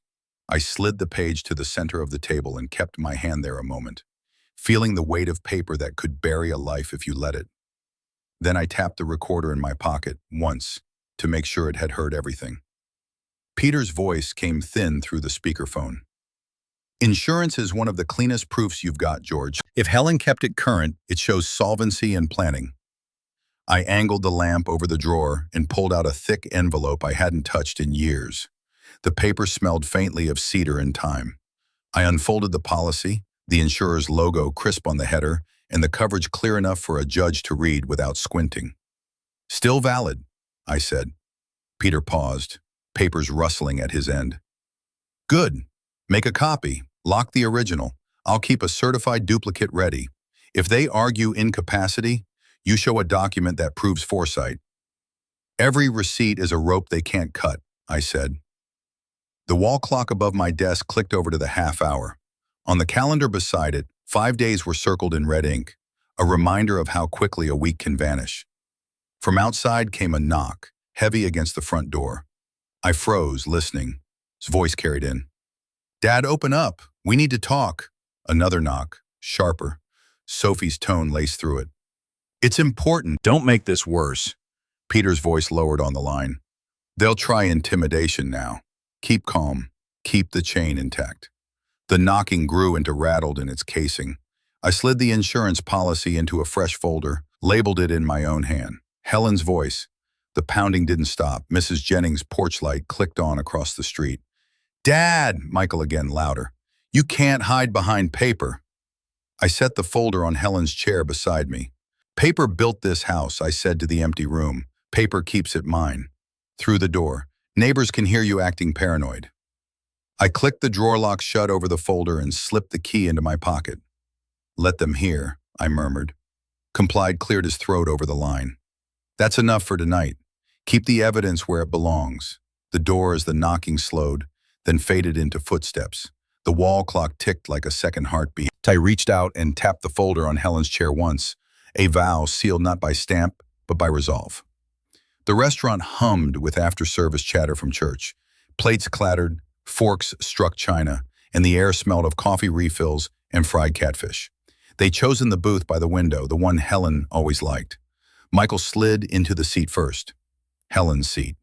I slid the page to the center of the table and kept my hand there a moment, feeling the weight of paper that could bury a life if you let it. Then I tapped the recorder in my pocket once to make sure it had heard everything. Peter's voice came thin through the speakerphone. Insurance is one of the cleanest proofs you've got, George. If Helen kept it current, it shows solvency and planning. I angled the lamp over the drawer and pulled out a thick envelope I hadn't touched in years. The paper smelled faintly of cedar and thyme. I unfolded the policy, the insurer's logo crisp on the header, and the coverage clear enough for a judge to read without squinting. Still valid, I said. Peter paused, papers rustling at his end. Good. Make a copy. Lock the original. I'll keep a certified duplicate ready. If they argue incapacity, you show a document that proves foresight. Every receipt is a rope they can't cut, I said. The wall clock above my desk clicked over to the half hour. On the calendar beside it, 5 days were circled in red ink, a reminder of how quickly a week can vanish. From outside came a knock, heavy against the front door. I froze, listening. His voice carried in. Dad, open up. We need to talk. Another knock, sharper. Sophie's tone laced through it. It's important. Don't make this worse. Peter's voice lowered on the line. They'll try intimidation now. Keep calm. Keep the chain intact. The knocking grew into rattled in its casing. I slid the insurance policy into a fresh folder, labeled it in my own hand. Helen's voice. The pounding didn't stop. Mrs. Jennings' porch light clicked on across the street. Dad, Michael again louder. You can't hide behind paper. I set the folder on Helen's chair beside me. Paper built this house, I said to the empty room. Paper keeps it mine. Through the door. Neighbors can hear you acting paranoid. I clicked the drawer lock shut over the folder and slipped the key into my pocket. Let them hear, I murmured. Complied cleared his throat over the line. That's enough for tonight. Keep the evidence where it belongs. The door as the knocking slowed, then faded into footsteps. The wall clock ticked like a second heartbeat. I reached out and tapped the folder on Helen's chair once, a vow sealed not by stamp, but by resolve. The restaurant hummed with after-service chatter from church. Plates clattered, forks struck china, and the air smelled of coffee refills and fried catfish. They'd chosen the booth by the window, the one Helen always liked. Michael slid into the seat first. Helen's seat.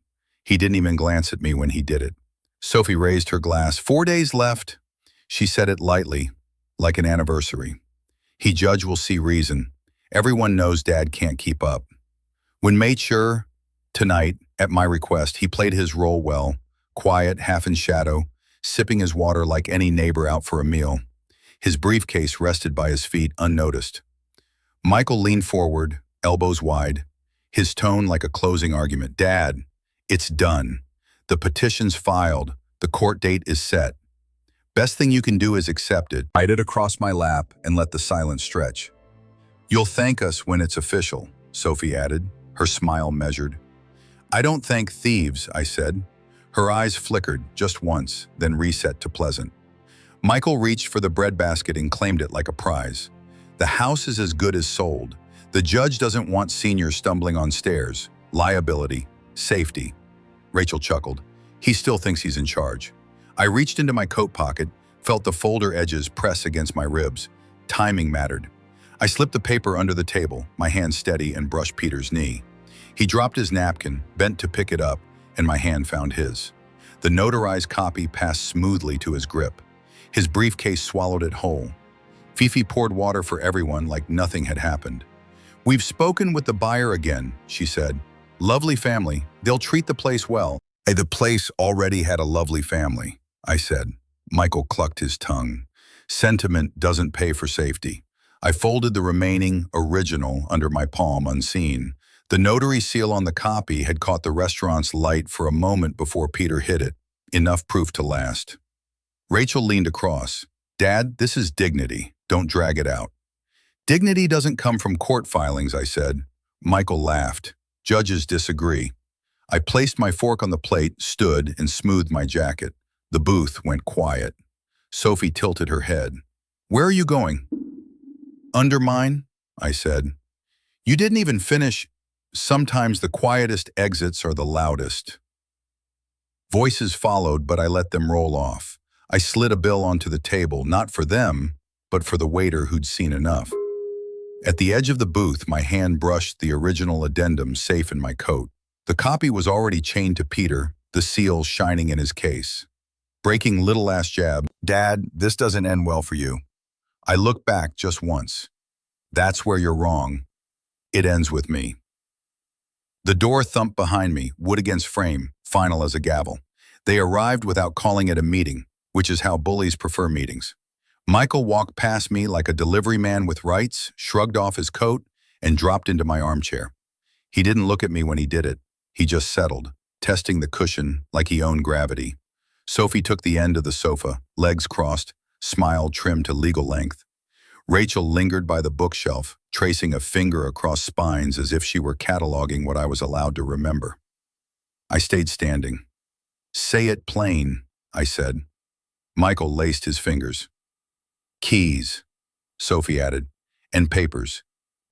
He didn't even glance at me when he did it. Sophie raised her glass. 4 days left. She said it lightly, like an anniversary. He judge will see reason. Everyone knows Dad can't keep up. When made sure, tonight, at my request, he played his role well, quiet, half in shadow, sipping his water like any neighbor out for a meal. His briefcase rested by his feet, unnoticed. Michael leaned forward, elbows wide, his tone like a closing argument. Dad, it's done. The petition's filed. The court date is set. Best thing you can do is accept it. Hide it across my lap and let the silence stretch. You'll thank us when it's official, Sophie added, her smile measured. I don't thank thieves, I said. Her eyes flickered just once, then reset to pleasant. Michael reached for the breadbasket and claimed it like a prize. The house is as good as sold. The judge doesn't want seniors stumbling on stairs. Liability, safety. Rachel chuckled. He still thinks he's in charge. I reached into my coat pocket, felt the folder edges press against my ribs. Timing mattered. I slipped the paper under the table, my hand steady, and brushed Peter's knee. He dropped his napkin, bent to pick it up, and my hand found his. The notarized copy passed smoothly to his grip. His briefcase swallowed it whole. Fifi poured water for everyone like nothing had happened. We've spoken with the buyer again, she said. Lovely family. They'll treat the place well. Hey, the place already had a lovely family, I said. Michael clucked his tongue. Sentiment doesn't pay for safety. I folded the remaining original under my palm unseen. The notary seal on the copy had caught the restaurant's light for a moment before Peter hit it. Enough proof to last. Rachel leaned across. Dad, this is dignity. Don't drag it out. Dignity doesn't come from court filings, I said. Michael laughed. Judges disagree. I placed my fork on the plate, stood, and smoothed my jacket. The booth went quiet. Sophie tilted her head. Where are you going? Under mine, I said. You didn't even finish. Sometimes the quietest exits are the loudest. Voices followed, but I let them roll off. I slid a bill onto the table, not for them, but for the waiter who'd seen enough. At the edge of the booth, my hand brushed the original addendum safe in my coat. The copy was already chained to Peter, the seal shining in his case. Breaking little last jab, Dad, this doesn't end well for you. I looked back just once. That's where you're wrong. It ends with me. The door thumped behind me, wood against frame, final as a gavel. They arrived without calling it a meeting, which is how bullies prefer meetings. Michael walked past me like a delivery man with rights, shrugged off his coat, and dropped into my armchair. He didn't look at me when he did it. He just settled, testing the cushion like he owned gravity. Sophie took the end of the sofa, legs crossed, smile trimmed to legal length. Rachel lingered by the bookshelf, tracing a finger across spines as if she were cataloging what I was allowed to remember. I stayed standing. Say it plain, I said. Michael laced his fingers. Keys, Sophie added, and papers.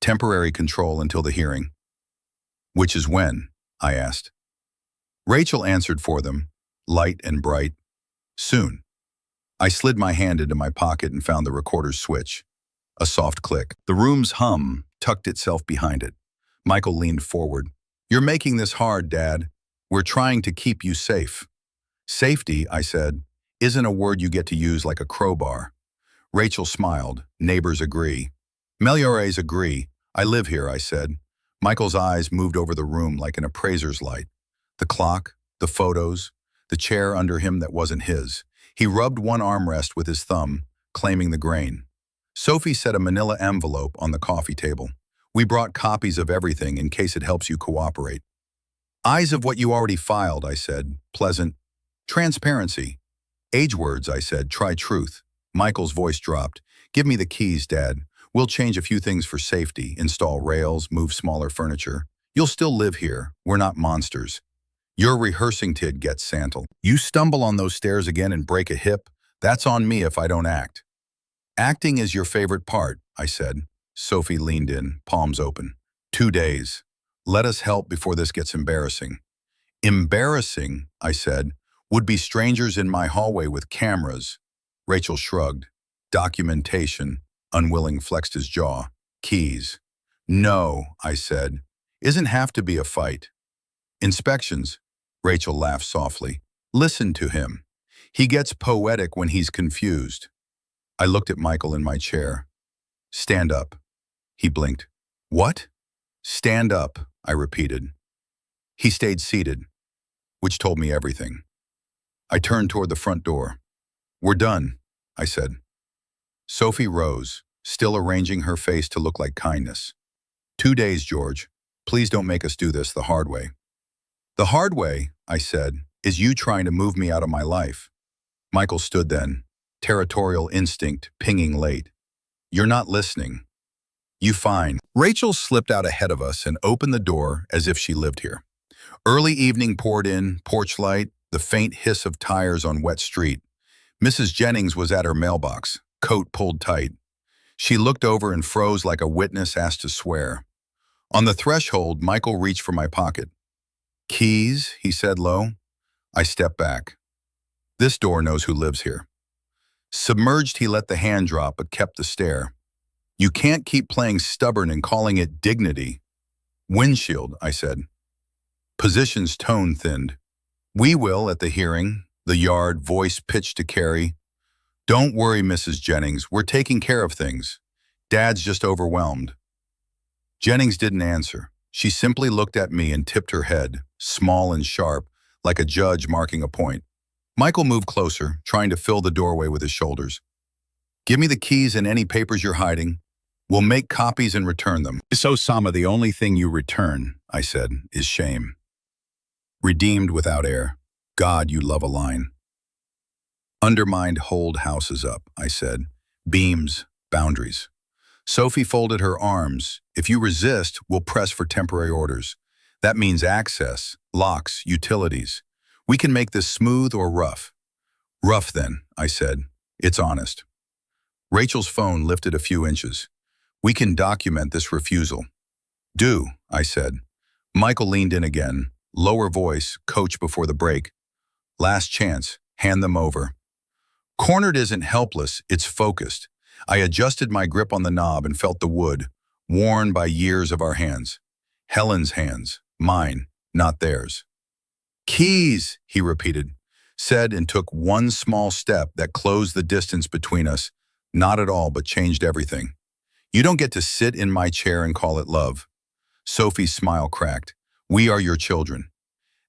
Temporary control until the hearing. Which is when? I asked. Rachel answered for them, light and bright. Soon. I slid my hand into my pocket and found the recorder's switch. A soft click. The room's hum tucked itself behind it. Michael leaned forward. You're making this hard, Dad. We're trying to keep you safe. Safety, I said, isn't a word you get to use like a crowbar. Rachel smiled. Neighbors agree. Meliores agree. I live here, I said. Michael's eyes moved over the room like an appraiser's light. The clock, the photos, the chair under him that wasn't his. He rubbed one armrest with his thumb, claiming the grain. Sophie set a manila envelope on the coffee table. We brought copies of everything in case it helps you cooperate. Eyes of what you already filed, I said. Pleasant. Transparency. Age words, I said. Try truth. Michael's voice dropped. Give me the keys, Dad. We'll change a few things for safety, install rails, move smaller furniture. You'll still live here. We're not monsters. Your rehearsing tid gets Santal. You stumble on those stairs again and break a hip, that's on me if I don't act. Acting is your favorite part, I said. Sophie leaned in, palms open. 2 days. Let us help before this gets embarrassing. Embarrassing, I said, would be strangers in my hallway with cameras. Rachel shrugged. Documentation. Unwilling flexed his jaw. Keys. No, I said. Isn't have to be a fight. Inspections. Rachel laughed softly. Listen to him. He gets poetic when he's confused. I looked at Michael in my chair. Stand up. He blinked. What? Stand up, I repeated. He stayed seated, which told me everything. I turned toward the front door. We're done, I said. Sophie rose, still arranging her face to look like kindness. 2 days, George. Please don't make us do this the hard way. The hard way, I said, is you trying to move me out of my life. Michael stood then, territorial instinct pinging late. You're not listening. You fine. Rachel slipped out ahead of us and opened the door as if she lived here. Early evening poured in, porch light, the faint hiss of tires on wet street. Mrs. Jennings was at her mailbox, coat pulled tight. She looked over and froze like a witness asked to swear. On the threshold, Michael reached for my pocket. Keys, he said low. I stepped back. This door knows who lives here. Submerged, he let the hand drop but kept the stare. You can't keep playing stubborn and calling it dignity. Windshield, I said. Position's tone thinned. We will at the hearing, the yard, voice pitched to Carrie. Don't worry, Mrs. Jennings, we're taking care of things. Dad's just overwhelmed. Jennings didn't answer. She simply looked at me and tipped her head, small and sharp, like a judge marking a point. Michael moved closer, trying to fill the doorway with his shoulders. Give me the keys and any papers you're hiding. We'll make copies and return them. So, Sama, the only thing you return, I said, is shame. Redeemed without air. God, you love a line. Undermined hold houses up, I said. Beams, boundaries. Sophie folded her arms. If you resist, we'll press for temporary orders. That means access, locks, utilities. We can make this smooth or rough. Rough then, I said. It's honest. Rachel's phone lifted a few inches. We can document this refusal. Do, I said. Michael leaned in again, lower voice, coach before the break. Last chance, hand them over. Cornered isn't helpless, it's focused. I adjusted my grip on the knob and felt the wood, worn by years of our hands. Helen's hands, mine, not theirs. Keys, he repeated, said and took one small step that closed the distance between us, not at all but changed everything. You don't get to sit in my chair and call it love. Sophie's smile cracked. We are your children.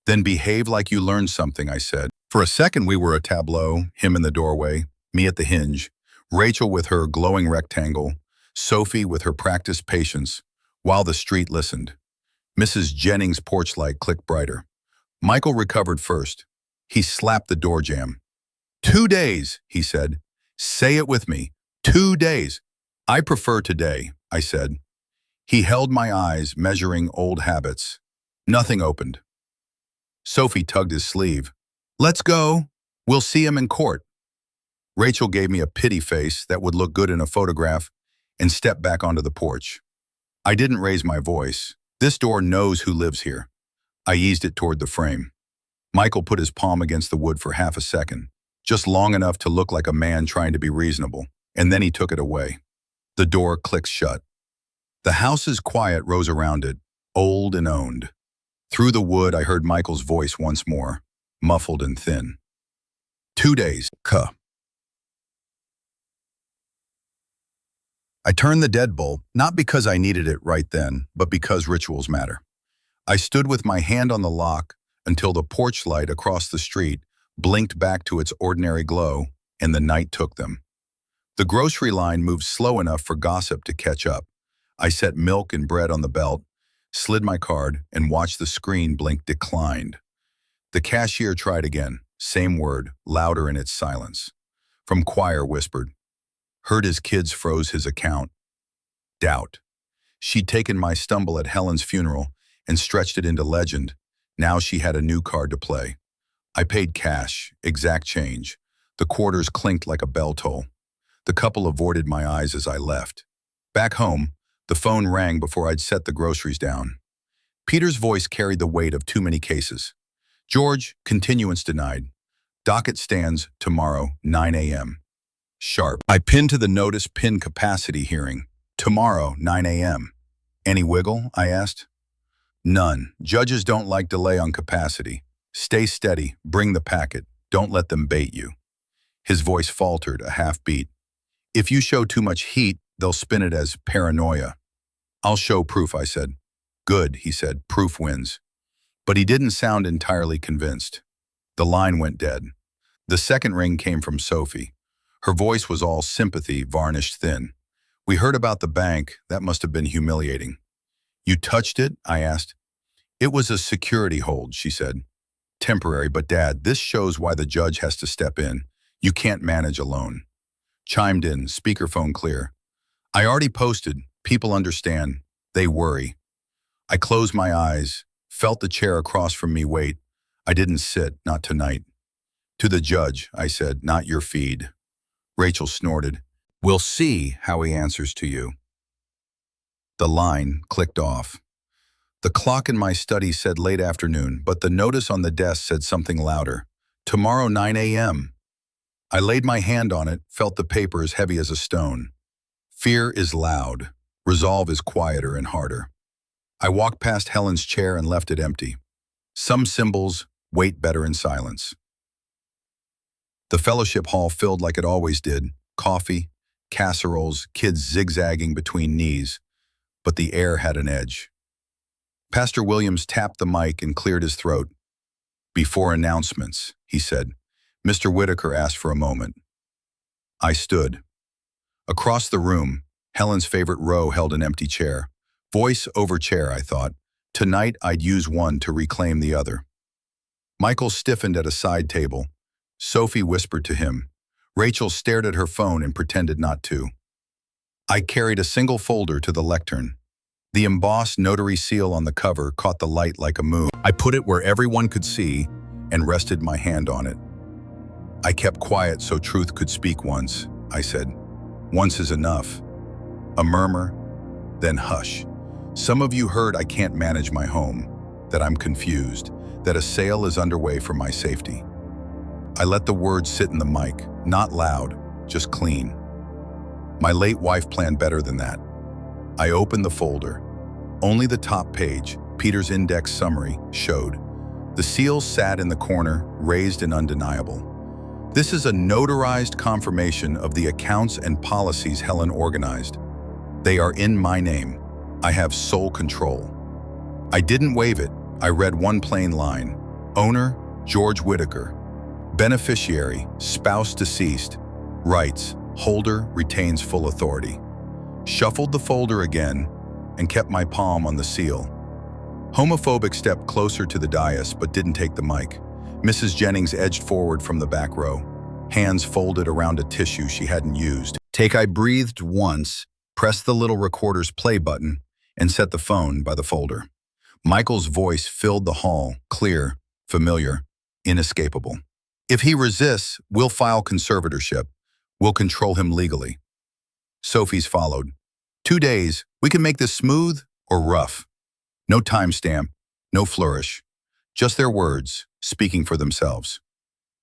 Then behave like you learned something, I said. For a second we were a tableau, him in the doorway, me at the hinge, Rachel with her glowing rectangle, Sophie with her practiced patience, while the street listened. Mrs. Jennings' porch light clicked brighter. Michael recovered first. He slapped the door jamb. 2 days, he said. Say it with me. 2 days. I prefer today, I said. He held my eyes, measuring old habits. Nothing opened. Sophie tugged his sleeve. Let's go. We'll see him in court. Rachel gave me a pity face that would look good in a photograph and stepped back onto the porch. I didn't raise my voice. This door knows who lives here. I eased it toward the frame. Michael put his palm against the wood for half a second, just long enough to look like a man trying to be reasonable, and then he took it away. The door clicked shut. The house's quiet rose around it, old and owned. Through the wood, I heard Michael's voice once more, muffled and thin. 2 days, cuh. I turned the deadbolt, not because I needed it right then, but because rituals matter. I stood with my hand on the lock until the porch light across the street blinked back to its ordinary glow, and the night took them. The grocery line moved slow enough for gossip to catch up. I set milk and bread on the belt, slid my card, and watched the screen blink declined. The cashier tried again, same word, louder in its silence. From choir whispered. Heard his kids froze his account. Doubt. She'd taken my stumble at Helen's funeral and stretched it into legend. Now she had a new card to play. I paid cash, exact change. The quarters clinked like a bell toll. The couple avoided my eyes as I left. Back home, the phone rang before I'd set the groceries down. Peter's voice carried the weight of too many cases. George, continuance denied. Docket stands tomorrow, 9 a.m. Sharp. I pinned to the notice pin capacity hearing. Tomorrow, 9 a.m. Any wiggle? I asked. None. Judges don't like delay on capacity. Stay steady. Bring the packet. Don't let them bait you. His voice faltered, a half beat. If you show too much heat, they'll spin it as paranoia. I'll show proof, I said. Good, he said. Proof wins. But he didn't sound entirely convinced. The line went dead. The second ring came from Sophie. Her voice was all sympathy, varnished thin. We heard about the bank. That must have been humiliating. You touched it? I asked. It was a security hold, she said. Temporary, but Dad, this shows why the judge has to step in. You can't manage alone. Chimed in, speakerphone clear. I already posted. People understand. They worry. I closed my eyes, felt the chair across from me wait. I didn't sit, not tonight. To the judge, I said, not your feed. Rachel snorted. We'll see how he answers to you. The line clicked off. The clock in my study said late afternoon, but the notice on the desk said something louder. Tomorrow, 9 a.m. I laid my hand on it, felt the paper as heavy as a stone. Fear is loud. Resolve is quieter and harder. I walked past Helen's chair and left it empty. Some symbols wait better in silence. The fellowship hall filled like it always did, coffee, casseroles, kids zigzagging between knees, but the air had an edge. Pastor Williams tapped the mic and cleared his throat. Before announcements, he said. Mr. Whitaker asked for a moment. I stood. Across the room, Helen's favorite row held an empty chair. Voice over chair, I thought. Tonight I'd use one to reclaim the other. Michael stiffened at a side table. Sophie whispered to him. Rachel stared at her phone and pretended not to. I carried a single folder to the lectern. The embossed notary seal on the cover caught the light like a moon. I put it where everyone could see and rested my hand on it. I kept quiet so truth could speak once, I said. Once is enough. A murmur, then hush. Some of you heard I can't manage my home, that I'm confused, that a sale is underway for my safety. I let the words sit in the mic, not loud, just clean. My late wife planned better than that. I opened the folder. Only the top page, Peter's index summary, showed. The seal sat in the corner, raised and undeniable. This is a notarized confirmation of the accounts and policies Helen organized. They are in my name. I have sole control. I didn't waive it. I read one plain line. Owner, George Whitaker. Beneficiary, spouse deceased. Rights, holder retains full authority. Shuffled the folder again and kept my palm on the seal. Homophobic stepped closer to the dais but didn't take the mic. Mrs. Jennings edged forward from the back row, hands folded around a tissue she hadn't used. I breathed once, pressed the little recorder's play button, and set the phone by the folder. Michael's voice filled the hall, clear, familiar, inescapable. If he resists, we'll file conservatorship. We'll control him legally. Sophie's followed. 2 days, we can make this smooth or rough. No timestamp, no flourish. Just their words, speaking for themselves.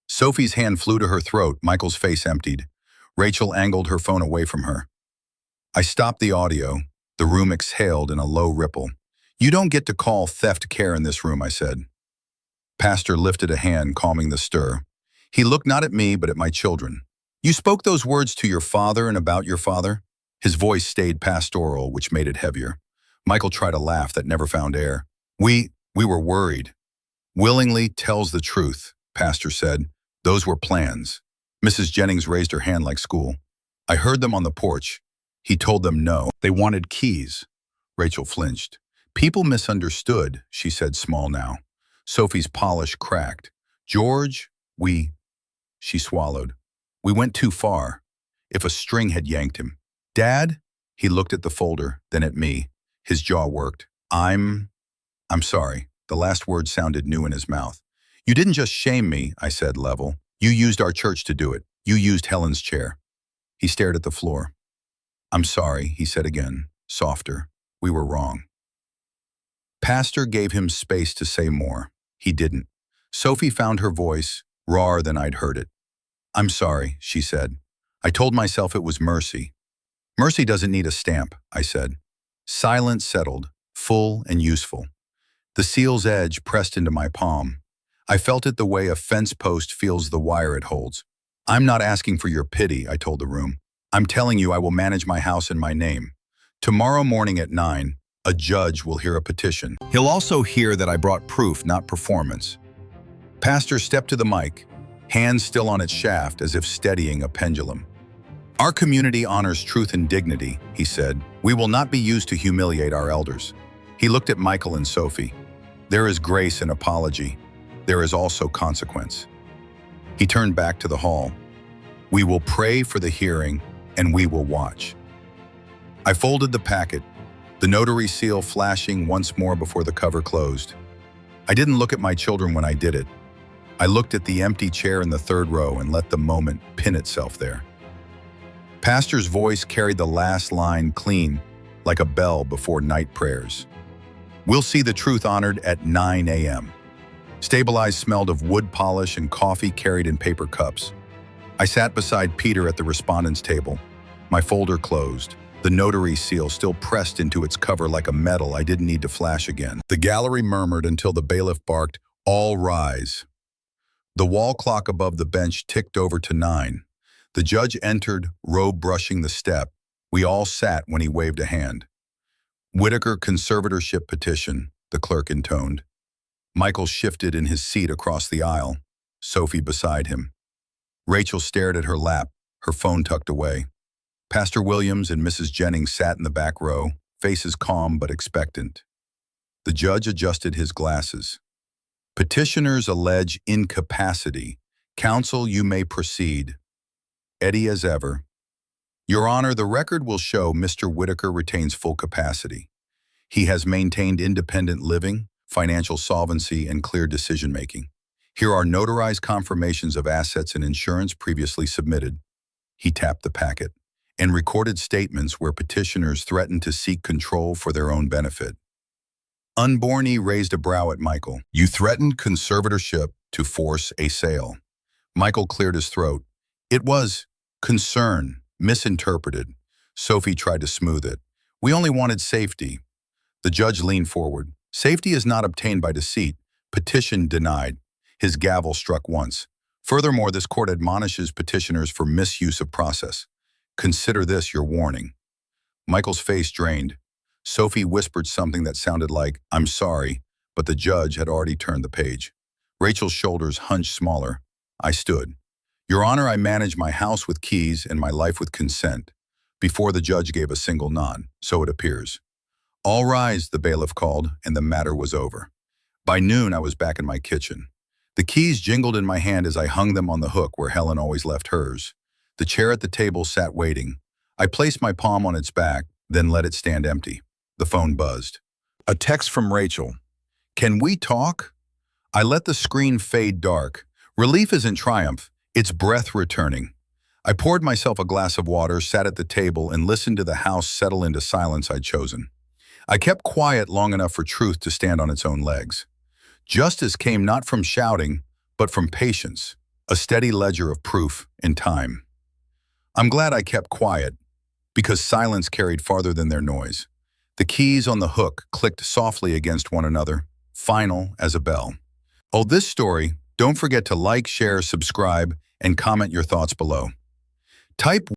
Sophie's hand flew to her throat, Michael's face emptied. Rachel angled her phone away from her. I stopped the audio. The room exhaled in a low ripple. You don't get to call theft care in this room, I said. Pastor lifted a hand, calming the stir. He looked not at me, but at my children. You spoke those words to your father and about your father? His voice stayed pastoral, which made it heavier. Michael tried a laugh that never found air. We were worried. Willingly tells the truth, Pastor said. Those were plans. Mrs. Jennings raised her hand like school. I heard them on the porch. He told them no. They wanted keys. Rachel flinched. People misunderstood, she said, small now. Sophie's polish cracked. George, she swallowed. We went too far. If a string had yanked him. Dad? He looked at the folder, then at me. His jaw worked. I'm sorry. The last word sounded new in his mouth. You didn't just shame me, I said, level. You used our church to do it. You used Helen's chair. He stared at the floor. I'm sorry, he said again, softer. We were wrong. Pastor gave him space to say more. He didn't. Sophie found her voice, rawer than I'd heard it. I'm sorry, she said. I told myself it was mercy. Mercy doesn't need a stamp, I said. Silence settled, full and useful. The seal's edge pressed into my palm. I felt it the way a fence post feels the wire it holds. I'm not asking for your pity, I told the room. I'm telling you I will manage my house in my name. Tomorrow morning at 9, a judge will hear a petition. He'll also hear that I brought proof, not performance. Pastor stepped to the mic, hands still on its shaft as if steadying a pendulum. Our community honors truth and dignity, he said. We will not be used to humiliate our elders. He looked at Michael and Sophie. There is grace in apology. There is also consequence. He turned back to the hall. We will pray for the hearing, and we will watch. I folded the packet, the notary seal flashing once more before the cover closed. I didn't look at my children when I did it. I looked at the empty chair in the third row and let the moment pin itself there. Pastor's voice carried the last line clean, like a bell before night prayers. We'll see the truth honored at 9 a.m. Stabilized smelled of wood polish and coffee carried in paper cups. I sat beside Peter at the respondent's table. My folder closed, the notary seal still pressed into its cover like a medal I didn't need to flash again. The gallery murmured until the bailiff barked, "All rise." The wall clock above the bench ticked over to 9. The judge entered, robe brushing the step. We all sat when he waved a hand. Whitaker conservatorship petition, the clerk intoned. Michael shifted in his seat across the aisle, Sophie beside him. Rachel stared at her lap, her phone tucked away. Pastor Williams and Mrs. Jennings sat in the back row, faces calm but expectant. The judge adjusted his glasses. Petitioners allege incapacity. Counsel, you may proceed. Eddie as ever. Your Honor, the record will show Mr. Whitaker retains full capacity. He has maintained independent living, financial solvency, and clear decision-making. Here are notarized confirmations of assets and insurance previously submitted. He tapped the packet. and recorded statements where petitioners threatened to seek control for their own benefit. Unborny raised a brow at Michael. You threatened conservatorship to force a sale. Michael cleared his throat. It was concern, misinterpreted. Sophie tried to smooth it. We only wanted safety. The judge leaned forward. Safety is not obtained by deceit. Petition denied. His gavel struck once. Furthermore, this court admonishes petitioners for misuse of process. Consider this your warning. Michael's face drained. Sophie whispered something that sounded like, I'm sorry, but the judge had already turned the page. Rachel's shoulders hunched smaller. I stood. Your Honor, I manage my house with keys and my life with consent. Before the judge gave a single nod, so it appears. All rise, the bailiff called, and the matter was over. By noon, I was back in my kitchen. The keys jingled in my hand as I hung them on the hook where Helen always left hers. The chair at the table sat waiting. I placed my palm on its back, then let it stand empty. The phone buzzed. A text from Rachel. Can we talk? I let the screen fade dark. Relief isn't triumph, it's breath returning. I poured myself a glass of water, sat at the table, and listened to the house settle into silence I'd chosen. I kept quiet long enough for truth to stand on its own legs. Justice came not from shouting, but from patience, a steady ledger of proof in time. I'm glad I kept quiet, because silence carried farther than their noise. The keys on the hook clicked softly against one another, final as a bell. Oh, this story, don't forget to like, share, subscribe, and comment your thoughts below. Type